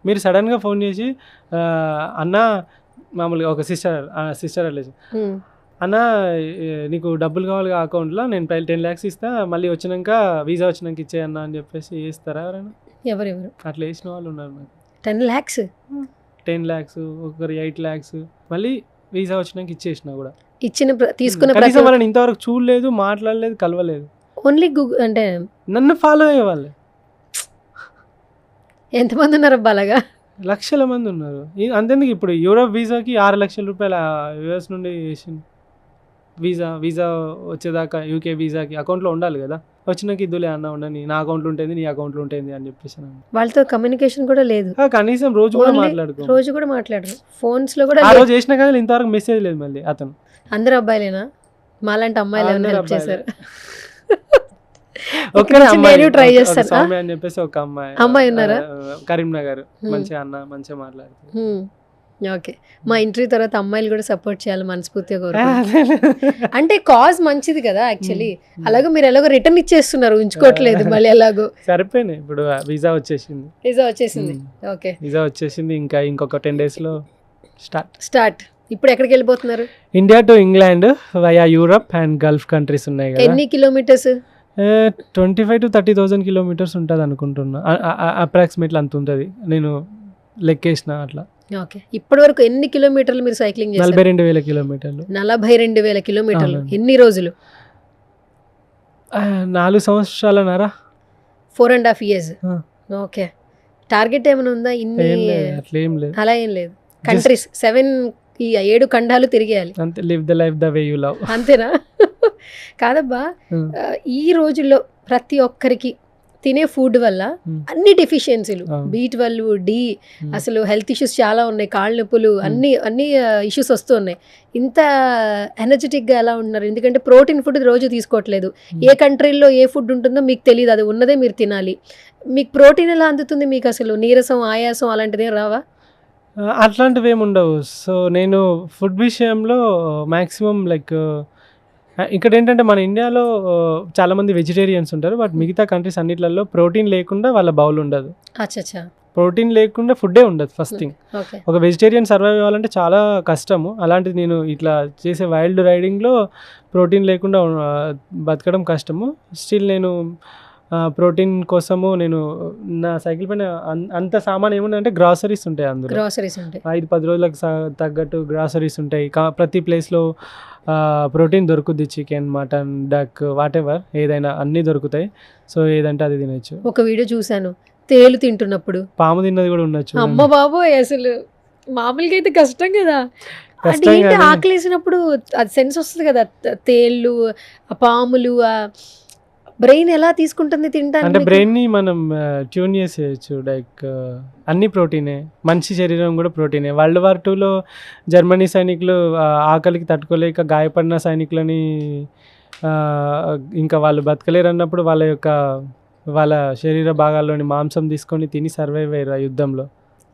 మీరు సడన్గా ఫోన్ చేసి అన్న, మామూలుగా ఒక సిస్టర్ రిలేషన్, అన్న నీకు డబ్బులు కావాలి అకౌంట్లో, నేను 10 lakhs ఇస్తా, మళ్ళీ వచ్చినాక వీసా వచ్చినాక ఇచ్చేయన్నా అని చెప్పేసి వేస్తారా ఎవరైనా? ఎవరెవరు అట్లా వేసిన వాళ్ళు ఉన్నారు నాకు. 10 lakhs 10 lakhs, ఒకరు 8 lakhs, మళ్ళీ వీసా వచ్చినాక ఇచ్చేసిన కూడా. తీసుకున్న కనీసం వాళ్ళని ఇంతవరకు చూడలేదు, మాట్లాడలేదు, కలవలేదు. ఓన్లీ అంటే నన్ను ఫాలో అయ్యేవాళ్ళు ఎంతమంది ఉన్నారు అబ్బా అలాగా? లక్షల మంది ఉన్నారు. అంతేందుకు ఇప్పుడు యూరోప్ వీసాకి 6 లక్షల రూపాయలు యూఎస్ నుండి వేసింది. వీసా వచ్చేదాకా యూకే వీసాకి అకౌంట్లో ఉండాలి కదా. వచ్చినాక ఇద్దులే అన్న ఉండని, నా అకౌంట్లో ఉంటుంది నీ అకౌంట్లో ఉంటుంది అని చెప్పేసి. వాళ్ళతో కమ్యూనికేషన్ కూడా లేదు, కనీసం రోజు కూడా మాట్లాడుకో, రోజు కూడా మాట్లాడరు, ఫోన్స్ లో కూడా ఆ రోజు చేసినా కానీ ఇంతవరకు మెసేజ్ లేదు మళ్ళీ అతను. అందరు అబ్బాయిలేనా? మాలాంటి అమ్మాయిలు ఏమైనా హెల్ప్ చేశారు? ఒక్కరే అమ్మాయి ట్రై చేస్తాను సౌమ్య అని చెప్పేసి ఒక అమ్మాయి ఉన్నారా? కరీంనగర్, మంచిగా అన్న మంచిగా మాట్లాడుతుంది. ఓకే, మా ఇంటర్వ్యూ తర్వాత అమ్మాయిలు కూడా సపోర్ట్ చేయాలి మనస్ఫూర్తిగా కోరుకుంటున్నాను. అంటే కాజ్ మంచిది కదా యాక్చువల్లీ. అలాగే మీరు ఎలాగో రిటర్న్ ఇచ్చేస్తున్నారు, ఉంచుకోవట్లేదు మళ్ళీ ఎలాగో. సరిపోయినాయి. ఇప్పుడు వీసా వచ్చేసింది. ఓకే, వీసా వచ్చేసింది. ఇంకా ఇంకొక 10 days లో స్టార్ట్. ఇప్పుడు ఎక్కడికి వెళ్ళిపోతున్నారు? India to England via Europe and Gulf countries ఉన్నాయి కదా. ఎన్ని కిలోమీటర్స్? 25,000 to 30,000 kilometers ఉంటుంది అనుకుంటున్నా, అప్రాక్సిమేట్లీ అంత ఉంటుంది. నేను లెక్కేసిన అట్లా. ఓకే, ఇప్పటి వరకు ఎన్ని కిలోమీటర్లు మీరు సైక్లింగ్ చేశారు? 42,000 kilometers. 42,000 కిలోమీటర్లు. ఎన్ని రోజులు? 4 సంవత్సరాలన్నర. 4.5 years. ఓకే, టార్గెట్ ఏమైనా ఉందా? ఇన్ని అట్లా ఏం లేదు, అలా ఏం లేదు. కంట్రీస్ 7 ఖండాలు తిరిగేయాలి అంతే. Live the life the way you love. అంతేనా? కాదబ్బా, ఈ రోజుల్లో ప్రతి ఒక్కరికి తినే ఫుడ్ వల్ల అన్ని డెఫిషియన్సీలు, B12, D, అసలు హెల్త్ ఇష్యూస్ చాలా ఉన్నాయి, కాళ్ళ నొప్పులు, అన్ని ఇష్యూస్ వస్తూ ఉన్నాయి. ఇంత ఎనర్జెటిక్గా ఎలా ఉన్నారు? ఎందుకంటే ప్రోటీన్ ఫుడ్ రోజు తీసుకోవట్లేదు. ఏ కంట్రీల్లో ఏ ఫుడ్ ఉంటుందో మీకు తెలియదు, అది ఉన్నదే మీరు తినాలి. మీకు ప్రోటీన్ ఎలా అందుతుంది? మీకు అసలు నీరసం, ఆయాసం అలాంటిదేం రావా? అట్లాంటివి ఏమి ఉండవు. సో నేను ఫుడ్ విషయంలో మ్యాక్సిమం లైక్ ఇక్కడ ఏంటంటే మన ఇండియాలో చాలామంది వెజిటేరియన్స్ ఉంటారు, బట్ మిగతా కంట్రీస్ అన్నిట్లలో ప్రోటీన్ లేకుండా వాళ్ళ బౌల్ ఉండదు. అచ్చా, ప్రోటీన్ లేకుండా ఫుడ్డే ఉండదు ఫస్ట్ థింగ్. ఒక వెజిటేరియన్ సర్వైవ్ అవ్వాలంటే చాలా కష్టము. అలాంటిది నేను ఇట్లా చేసే వైల్డ్ రైడింగ్లో ప్రోటీన్ లేకుండా బతకడం కష్టము. స్టిల్ నేను ప్రోటీన్ కోసము నేను నా సైకిల్ పైన అంత సామాన్ ఏముందంటే గ్రాసరీస్ ఉంటాయి. అందులో 5-10 రోజులకు తగ్గట్టు గ్రాసరీస్ ఉంటాయి. ప్రతి ప్లేస్లో ప్రోటీన్ దొరుకుద్ది. Chicken, mutton, duck, whatever ఏదైనా అన్నీ దొరుకుతాయి. సో ఏదంటే అది తినచ్చు. ఒక వీడియో చూశాను, తేలు తింటున్నప్పుడు పాము తిన్నది కూడా ఉండొచ్చు. అమ్మ బాబోయ్, అసలు మామూలుగా అయితే కష్టం కదా. ఫస్ట్ అంటే టైం ఏంటి కానీ ఆకలేసినప్పుడు అది సెన్స్ వస్తుంది కదా, తేళ్ళు, ఆ పాములు, ఆ బ్రెయిన్ ఎలా తీసుకుంటుంది అంటే తినడానికి? బ్రెయిన్ని మనం ట్యూన్ చేసేయచ్చు. లైక్ అన్ని ప్రోటీనే, మనిషి శరీరం కూడా ప్రోటీనే. వరల్డ్ వార్ 2లో జర్మనీ సైనికులు ఆకలికి తట్టుకోలేక గాయపడిన సైనికులని ఇంకా వాళ్ళు బతకలేరు అన్నప్పుడు వాళ్ళ శరీర భాగాల్లోని మాంసం తీసుకొని తిని సర్వైవ్ అయ్యారు ఆ యుద్ధంలో.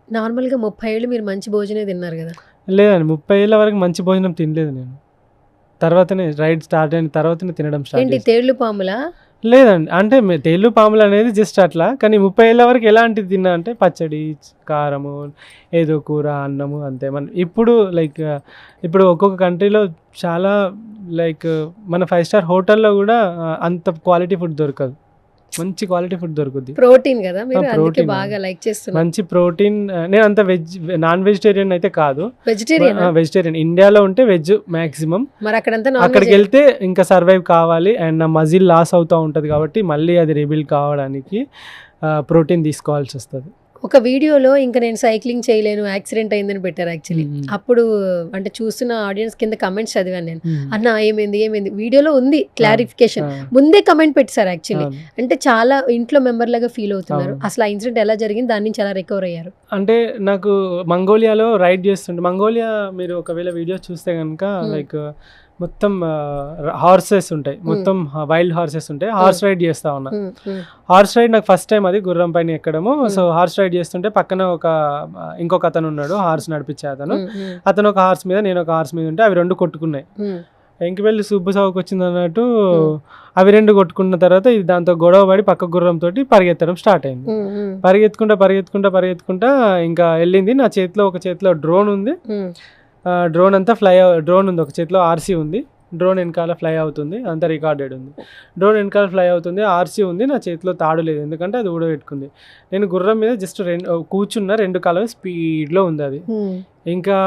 నార్మల్గా 30 ఏళ్ళు మీరు మంచి భోజనే తిన్నారు కదా. లేదండి, 30 ఏళ్ళ వరకు మంచి భోజనం తినలేదు నేను. తర్వాతనే రైడ్ స్టార్ట్ అయిన తర్వాతనే తినడం స్టార్ట్ ఏంటి చేశాను. తేళ్ళు పాములా? లేదండి, అంటే తేళ్ళు పాములు అనేది జస్ట్ అట్లా. కానీ 30 ఏళ్ళ వరకు ఎలాంటిది తిన్నా అంటే పచ్చడి, కారము, ఏదో కూర, అన్నము అంతే. ఇప్పుడు ఇప్పుడు ఒక్కొక్క కంట్రీలో చాలా మన 5 స్టార్ హోటల్లో కూడా అంత క్వాలిటీ ఫుడ్ దొరకదు. మంచి క్వాలిటీ ఫుడ్ దొరుకుద్ది. ప్రోటీన్ కదా మీరు, అందుకే ప్రోటీన్ బాగా లైక్ చేస్తున్నారు. మంచి ప్రోటీన్. నేను అంత నాన్ వెజిటేరియన్ అయితే కాదు, వెజిటేరియన్. వెజిటేరియన్. ఇండియాలో ఉంటే వెజ్ మ్యాక్సిమం. మరి అక్కడంతా నాన్ అక్కడికి వెజ్. వెళ్తే ఇంకా సర్వైవ్ కావాలి అండ్ నా మజిల్ లాస్ అవుతూ ఉంటుంది కాబట్టి మళ్ళీ అది రిబిల్డ్ కావడానికి ప్రోటీన్ తీసుకోవాల్సి వస్తుంది. ఒక వీడియోలో ఇంకా నేను సైక్లింగ్ చేయలేను, యాక్సిడెంట్ అయిందని పెట్టారు యాక్చువల్లీ. అప్పుడు అంటే చూస్తున్న ఆడియన్స్ కింద కమెంట్స్ చదివాను నేను. అన్న ఏమైంది వీడియోలో ఉంది క్లారిఫికేషన్, ముందే కమెంట్ పెట్టారు యాక్చువల్లీ. అంటే చాలా ఇంట్లో మెంబర్ లాగా ఫీల్ అవుతున్నారు. అసలు ఆ ఇన్సిడెంట్ ఎలా జరిగింది, దాని నుంచి ఎలా రికవర్ అయ్యారు? అంటే నాకు మంగోలియాలో రైడ్ చేస్తుంటే, మంగోలియా మీరు ఒకవేళ వీడియో చూస్తే కనుక మొత్తం హార్సెస్ ఉంటాయి, మొత్తం వైల్డ్ హార్సెస్ ఉంటాయి. హార్స్ రైడ్ చేస్తా ఉన్నా. హార్స్ రైడ్ నాకు ఫస్ట్ టైం అది గుర్రం పైన ఎక్కడము. సో హార్స్ రైడ్ చేస్తుంటే పక్కన ఇంకొక అతను ఉన్నాడు, హార్స్ నడిపించే అతను ఒక హార్స్ మీద, నేను ఒక హార్స్ మీద ఉంటే అవి రెండు కొట్టుకున్నాయి. ఎంకివెళ్ళి సుబ్బు సాగుకు వచ్చింది అన్నట్టు అవి రెండు కొట్టుకున్న తర్వాత ఇది దాంతో గొడవ పడి పక్క గుర్రంతో పరిగెత్తడం స్టార్ట్ అయింది. పరిగెత్తుకుంటా ఇంకా వెళ్ళింది. నా చేతిలో ఒక చేతిలో డ్రోన్ ఉంది, డ్రోన్ అంతా డ్రోన్ ఉంది, ఒక చేతిలో ఆర్సీ ఉంది, డ్రోన్ వెనకాల ఫ్లై అవుతుంది, అంతా రికార్డెడ్ ఉంది. డ్రోన్ వెనకాల ఫ్లై అవుతుంది, ఆర్సీ ఉంది, నా చేతిలో తాడు లేదు ఎందుకంటే అది ఊడబెట్టుకుంది. నేను గుర్రం మీద జస్ట్ కూర్చున్న, రెండు కాలం స్పీడ్లో ఉంది అది. ఇంకా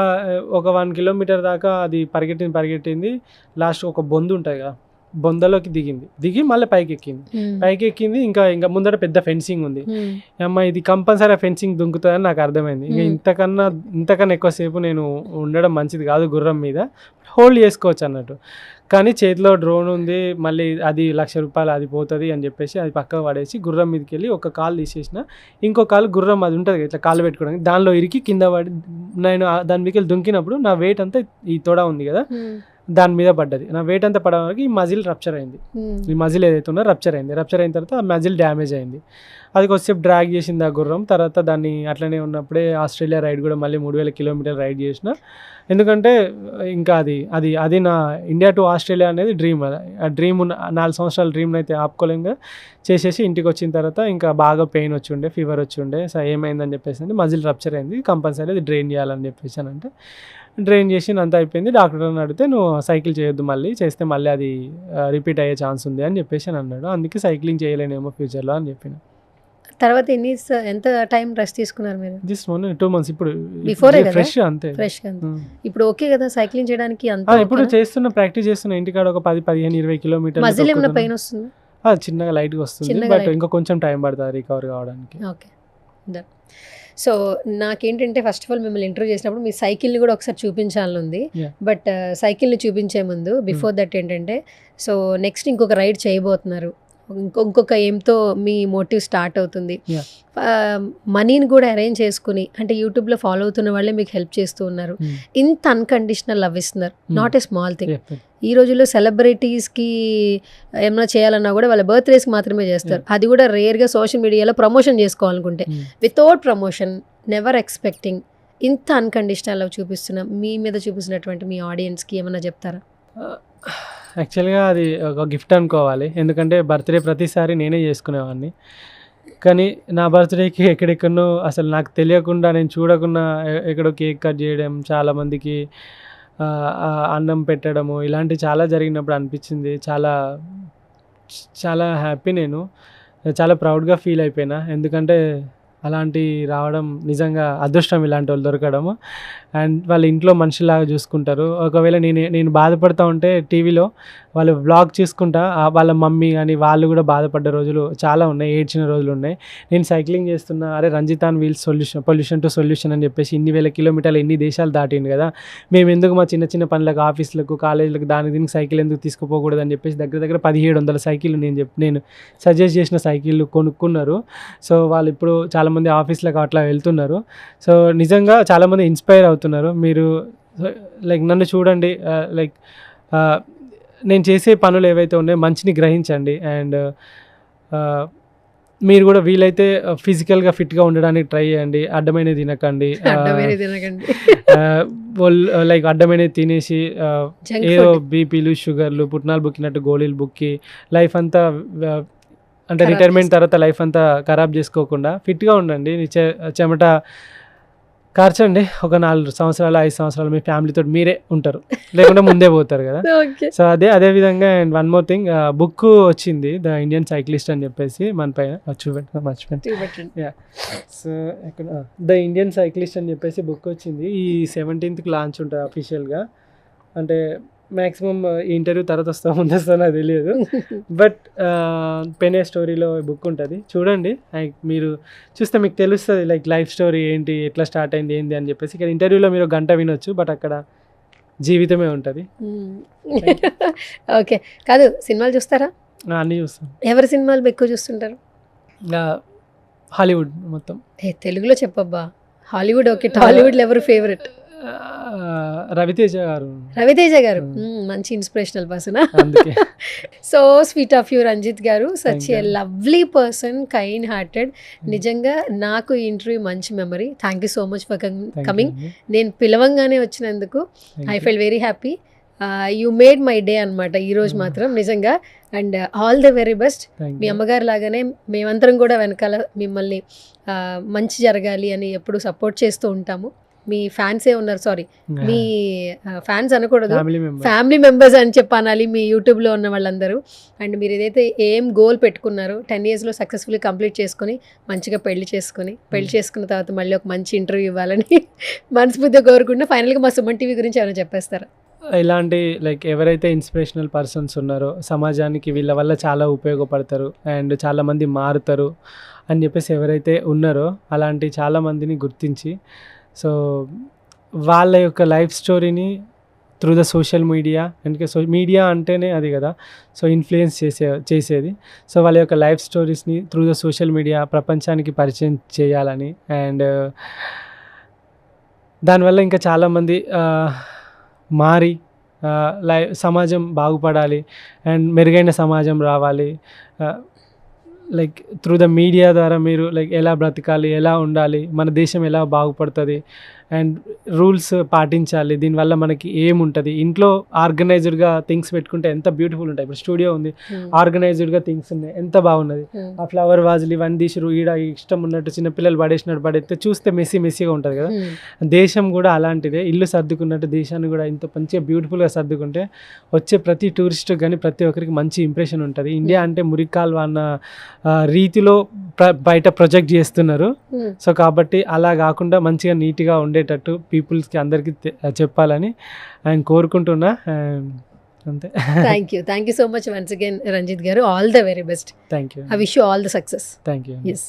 ఒక 1 కిలోమీటర్ దాకా అది పరిగెట్టింది. లాస్ట్ ఒక బొందు ఉంటుంది కదా, బొందలోకి దిగి మళ్ళీ పైకి ఎక్కింది. ఇంకా ముందర పెద్ద ఫెన్సింగ్ ఉంది. అమ్మ ఇది కంపల్సరీ ఆ ఫెన్సింగ్ దుంకుతుందని నాకు అర్థమైంది. ఇంకా ఇంతకన్నా ఎక్కువసేపు నేను ఉండడం మంచిది కాదు గుర్రం మీద, హోల్డ్ చేసుకోవచ్చు అన్నట్టు. కానీ చేతిలో డ్రోన్ ఉంది, మళ్ళీ అది ₹1,00,000 అది పోతుంది అని చెప్పేసి అది పక్కకు పడేసి గుర్రం మీదకి వెళ్ళి ఒక కాలు తీసేసిన, ఇంకో కాలు గుర్రం అది ఉంటుంది ఇట్లా కాలు పెట్టుకోవడానికి, దానిలో ఇరికి కింద పడి నేను దాని మీదకి వెళ్ళి దుంకినప్పుడు నా వెయిట్ అంతా ఈ తొడ ఉంది కదా దాని మీద పడ్డది. నా వెయిట్ అంతా పడడానికి ఈ మజిల్ రప్చర్ అయింది. ఈ మజిల్ ఏదైతే ఉందో రప్చర్ అయిన తర్వాత ఆ మజిల్ డ్యామేజ్ అయింది. అది కొద్దిసేపు డ్రాగ్ చేసింది ఆ గుర్రం. తర్వాత దాన్ని అట్లనే ఉన్నప్పుడే ఆస్ట్రేలియా రైడ్ కూడా మళ్ళీ 3,000 కిలోమీటర్లు రైడ్ చేసిన. ఎందుకంటే ఇంకా అది నా ఇండియా టు ఆస్ట్రేలియా అనేది డ్రీమ్. ఆ డ్రీమ్ 4 సంవత్సరాల డ్రీమ్ని అయితే ఆపుకోలేక చేసేసి ఇంటికి వచ్చిన తర్వాత ఇంకా బాగా పెయిన్ వచ్చి ఉండే, ఫీవర్ వచ్చి ఉండే. సో ఏమైందని చెప్పేసి మజిల్ రప్చర్ అయింది, కంపల్సరీ అది డ్రైన్ చేయాలని చెప్పేసి అంటే డ్రైన్ చేసి అంతా అయిపోయింది. డాక్టర్ని అడిగితే నువ్వు సైకిల్ చేయొద్దు, మళ్ళీ చేస్తే మళ్ళీ అది రిపీట్ అయ్యే ఛాన్స్ ఉంది అని చెప్పేసి అన్నాడు. అందుకే సైక్లింగ్ చేయలేనేమో ఫ్యూచర్లో అని చెప్పిన. తర్వాత ఎంత టైం రెస్ట్ తీసుకున్నారు మీరు? Just 2 months. ఇప్పుడు బిఫోరే ఫ్రెష్ అంతే. ఇప్పుడు ఓకే కదా సైక్లింగ్ చేయడానికి? ఇప్పుడు ప్రాక్టీస్ చేస్తున్నా ఇంటికాడ ఒక 10, 15, 20 కిలోమీటర్లు. మజిల్ ఏమైనా పెయిన్ వస్తుందా? చిన్నగా లైట్గా వస్తుంది, బట్ ఇంకా కొంచెం టైం పడుతుంది రికవర్ కావడానికి. ఓకే. సో నాకేంటంటే ఫస్ట్ ఆఫ్ ఆల్ మిమ్మల్ని ఇంటర్వ్యూ చేసినప్పుడు మీ సైకిల్ని కూడా ఒకసారి చూపించాలని ఉంది. బట్ సైకిల్ని చూపించే ముందు బిఫోర్ దట్ ఏంటంటే, సో నెక్స్ట్ ఇంకొక రైడ్ చేయబోతున్నారు, ఇంకొక ఏంతో మీ మోటివ్ స్టార్ట్ అవుతుంది. మనీని కూడా అరేంజ్ చేసుకుని, అంటే యూట్యూబ్లో ఫాలో అవుతున్న వాళ్ళే మీకు హెల్ప్ చేస్తూ ఉన్నారు. ఇంత అన్కండిషనల్ లవ్ ఇస్తున్నారు, నాట్ ఏ స్మాల్ థింగ్. ఈ రోజుల్లో సెలబ్రిటీస్కి ఏమైనా చేయాలన్నా కూడా వాళ్ళ బర్త్డేస్కి మాత్రమే చేస్తారు, అది కూడా రేర్గా సోషల్ మీడియాలో ప్రమోషన్ చేసుకోవాలనుకుంటే. వితౌట్ ప్రమోషన్, నెవర్ ఎక్స్పెక్టింగ్, ఇంత అన్కండిషనల్ లవ్ చూపిస్తున్నా మీ మీద చూపిస్తున్నటువంటి మీ ఆడియన్స్కి ఏమైనా చెప్తారా? యాక్చువల్గా అది ఒక గిఫ్ట్ అనుకోవాలి, ఎందుకంటే బర్త్డే ప్రతిసారి నేనే చేసుకునేవాడిని. కానీ నా బర్త్డేకి ఎక్కడెక్కడో అసలు నాకు తెలియకుండా, నేను చూడకుండా ఎక్కడో కేక్ కట్ చేయడం, చాలామందికి అన్నం పెట్టడము, ఇలాంటివి చాలా జరిగినప్పుడు అనిపించింది. చాలా చాలా హ్యాపీ, నేను చాలా ప్రౌడ్గా ఫీల్ అయిపోయినా. ఎందుకంటే అలాంటి రావడం నిజంగా అదృష్టం, ఇలాంటి వాళ్ళు దొరకడము. అండ్ వాళ్ళ ఇంట్లో మనిషిలాగా చూసుకుంటారు. ఒకవేళ నేను బాధపడుతూ ఉంటే టీవీలో వాళ్ళు వ్లాగ్ చూసుకుంటా వాళ్ళ మమ్మీ కానీ వాళ్ళు కూడా బాధపడ్డ రోజులు చాలా ఉన్నాయి, ఏడ్చిన రోజులు ఉన్నాయి. నేను సైక్లింగ్ చేస్తున్నా, అరే రంజితాన్ వీల్స్ పొల్యూషన్ టు సొల్యూషన్ అని చెప్పేసి ఇన్ని వేల కిలోమీటర్లు ఎన్ని దేశాలు దాటింది కదా, మేము ఎందుకు మా చిన్న చిన్న పనులకు ఆఫీసులకు కాలేజీలకు దీనికి సైకిల్ ఎందుకు తీసుకుపోకూడదు అని చెప్పేసి దగ్గర 1700 సైకిళ్ళు నేను సజెస్ట్ చేసిన సైకిళ్ళు కొనుక్కున్నారు. సో వాళ్ళు ఇప్పుడు చాలామంది ఆఫీసులకు అట్లా వెళ్తున్నారు. సో నిజంగా చాలామంది ఇన్స్పైర్ అవుతున్నారు. మీరు లైక్ నన్ను చూడండి, లైక్ నేను చేసే పనులు ఏవైతే ఉన్నాయో మంచిని గ్రహించండి. అండ్ మీరు కూడా వీలైతే ఫిజికల్గా ఫిట్గా ఉండడానికి ట్రై చేయండి. అడ్డమైనది తినకండి, లైక్ అడ్డమైనది తినేసి ఏదో బీపీలు షుగర్లు పుట్నాలు బుక్కినట్టు గోళీలు బుక్కి లైఫ్ అంతా అంటే రిటైర్మెంట్ తర్వాత లైఫ్ అంతా ఖరాబ్ చేసుకోకుండా ఫిట్గా ఉండండి. చెమట కార్చండి. ఒక 4 సంవత్సరాలు 5 సంవత్సరాలు మీ ఫ్యామిలీతో మీరే ఉంటారు, లేకుంటే ముందే పోతారు కదా. సో అదే విధంగా. And one more thing, book వచ్చింది ద ఇండియన్ సైక్లిస్ట్ అని చెప్పేసి మన పైన మర్చిపోయాను. సో ద ఇండియన్ సైక్లిస్ట్ అని చెప్పేసి బుక్ వచ్చింది. ఈ 17th లాంచ్ ఉంటుంది అఫీషియల్గా. అంటే మ్యాక్సిమం ఈ ఇంటర్వ్యూ తర్వాత ముందు నాకు తెలియదు. బట్ పెనే స్టోరీలో బుక్ ఉంటుంది, చూడండి. లైక్ మీరు చూస్తే మీకు తెలుస్తుంది లైక్ లైఫ్ స్టోరీ ఏంటి, ఎట్లా స్టార్ట్ అయింది ఏంది అని చెప్పేసి. ఇక్కడ ఇంటర్వ్యూలో మీరు 1 గంట వినొచ్చు, బట్ అక్కడ జీవితమే ఉంటుంది. ఓకే, కాదు సినిమాలు చూస్తారా? అన్నీ చూస్తాను. ఎవరి సినిమాలు ఎక్కువ చూస్తుంటారు? హాలీవుడ్ మొత్తం. తెలుగులో చెప్పబ్బా. హాలీవుడ్ ఓకే, టాలీవుడ్లో ఎవరు ఫేవరెట్? రవితేజ గారు మంచి inspirational person. So sweet of you Ranjith గారు, such a lovely person, kind hearted. నిజంగా నాకు ఈ ఇంటర్వ్యూ మంచి memory. Thank you so much for coming. నేను పిలవంగానే వచ్చినందుకు I full very happy. You made my day అనమాట ఈరోజు మాత్రం నిజంగా. And all the very best. మీ అమ్మగారు లాగానే మేమందరం కూడా వెనకాల మిమ్మల్ని మంచి జరగాలి అని ఎప్పుడు సపోర్ట్ చేస్తూ ఉంటాము. మీ ఫ్యాన్సే ఉన్నారు, సారీ మీ ఫ్యాన్స్ అనకూడదు, ఫ్యామిలీ మెంబర్స్ అని చెప్పాలి మీ యూట్యూబ్లో ఉన్న వాళ్ళందరూ. అండ్ మీరు ఏదైతే గోల్ పెట్టుకున్నారో 10 yearsలో సక్సెస్ఫుల్లీ కంప్లీట్ చేసుకొని మంచిగా పెళ్లి చేసుకున్న తర్వాత మళ్ళీ ఒక మంచి ఇంటర్వ్యూ ఇవ్వాలని మనస్ఫూర్తిగా కోరుకుంటున్నా. ఫైనల్గా మా సుమన్ టీవీ గురించి ఏమైనా చెప్పేస్తారా? ఇలాంటి లైక్ ఎవరైతే ఇన్స్పిరేషనల్ పర్సన్స్ ఉన్నారో సమాజానికి వీళ్ళ వల్ల చాలా ఉపయోగపడతారు అండ్ చాలామంది మారుతారు అని చెప్పేసి ఎవరైతే ఉన్నారో అలాంటి చాలామందిని గుర్తించి, సో వాళ్ళ యొక్క లైఫ్ స్టోరీని త్రూ ద సోషల్ మీడియా, ఎందుకంటే మీడియా అంటేనే అది కదా, సో ఇన్ఫ్లుయెన్స్ చేసేది. సో వాళ్ళ యొక్క లైఫ్ స్టోరీస్ని త్రూ ద సోషల్ మీడియా ప్రపంచానికి పరిచయం చేయాలని, అండ్ దానివల్ల ఇంకా చాలామంది మారి సమాజం బాగుపడాలి అండ్ మెరుగైన సమాజం రావాలి. లైక్ త్రూ ద మీడియా ద్వారా మీరు లైక్ ఎలా బ్రతకాలి, ఎలా ఉండాలి, మన దేశం ఎలా బాగుపడుతుంది అండ్ రూల్స్ పాటించాలి. దీనివల్ల మనకి ఏముంటుంది, ఇంట్లో ఆర్గనైజ్డ్గా థింగ్స్ పెట్టుకుంటే ఎంత బ్యూటిఫుల్ ఉంటాయి. ఇప్పుడు స్టూడియో ఉంది, ఆర్గనైజ్డ్గా థింగ్స్ ఉన్నాయి, ఎంత బాగున్నది. ఆ ఫ్లవర్ వాజులు ఇవన్నీ తీసిరు, ఈడ ఇష్టం ఉన్నట్టు చిన్నపిల్లలు పడేసినట్టు పడేస్తే చూస్తే మెస్సీగా ఉంటుంది కదా. దేశం కూడా అలాంటిదే, ఇల్లు సర్దుకున్నట్టు దేశాన్ని కూడా ఇంత మంచిగా బ్యూటిఫుల్గా సర్దుకుంటే వచ్చే ప్రతి టూరిస్ట్ కానీ ప్రతి ఒక్కరికి మంచి ఇంప్రెషన్ ఉంటుంది. ఇండియా అంటే మురికాల్వ అన్న రీతిలో బయట ప్రొజెక్ట్ చేస్తున్నారు. సో కాబట్టి అలా కాకుండా మంచిగా నీట్గా ఉండేటట్టు పీపుల్స్కి అందరికీ చెప్పాలని ఆయన కోరుకుంటున్నా. అంతే. Thank you so much once again Ranjith గారు. All the very best. Thank you. I wish you all the success. Thank you. Yes.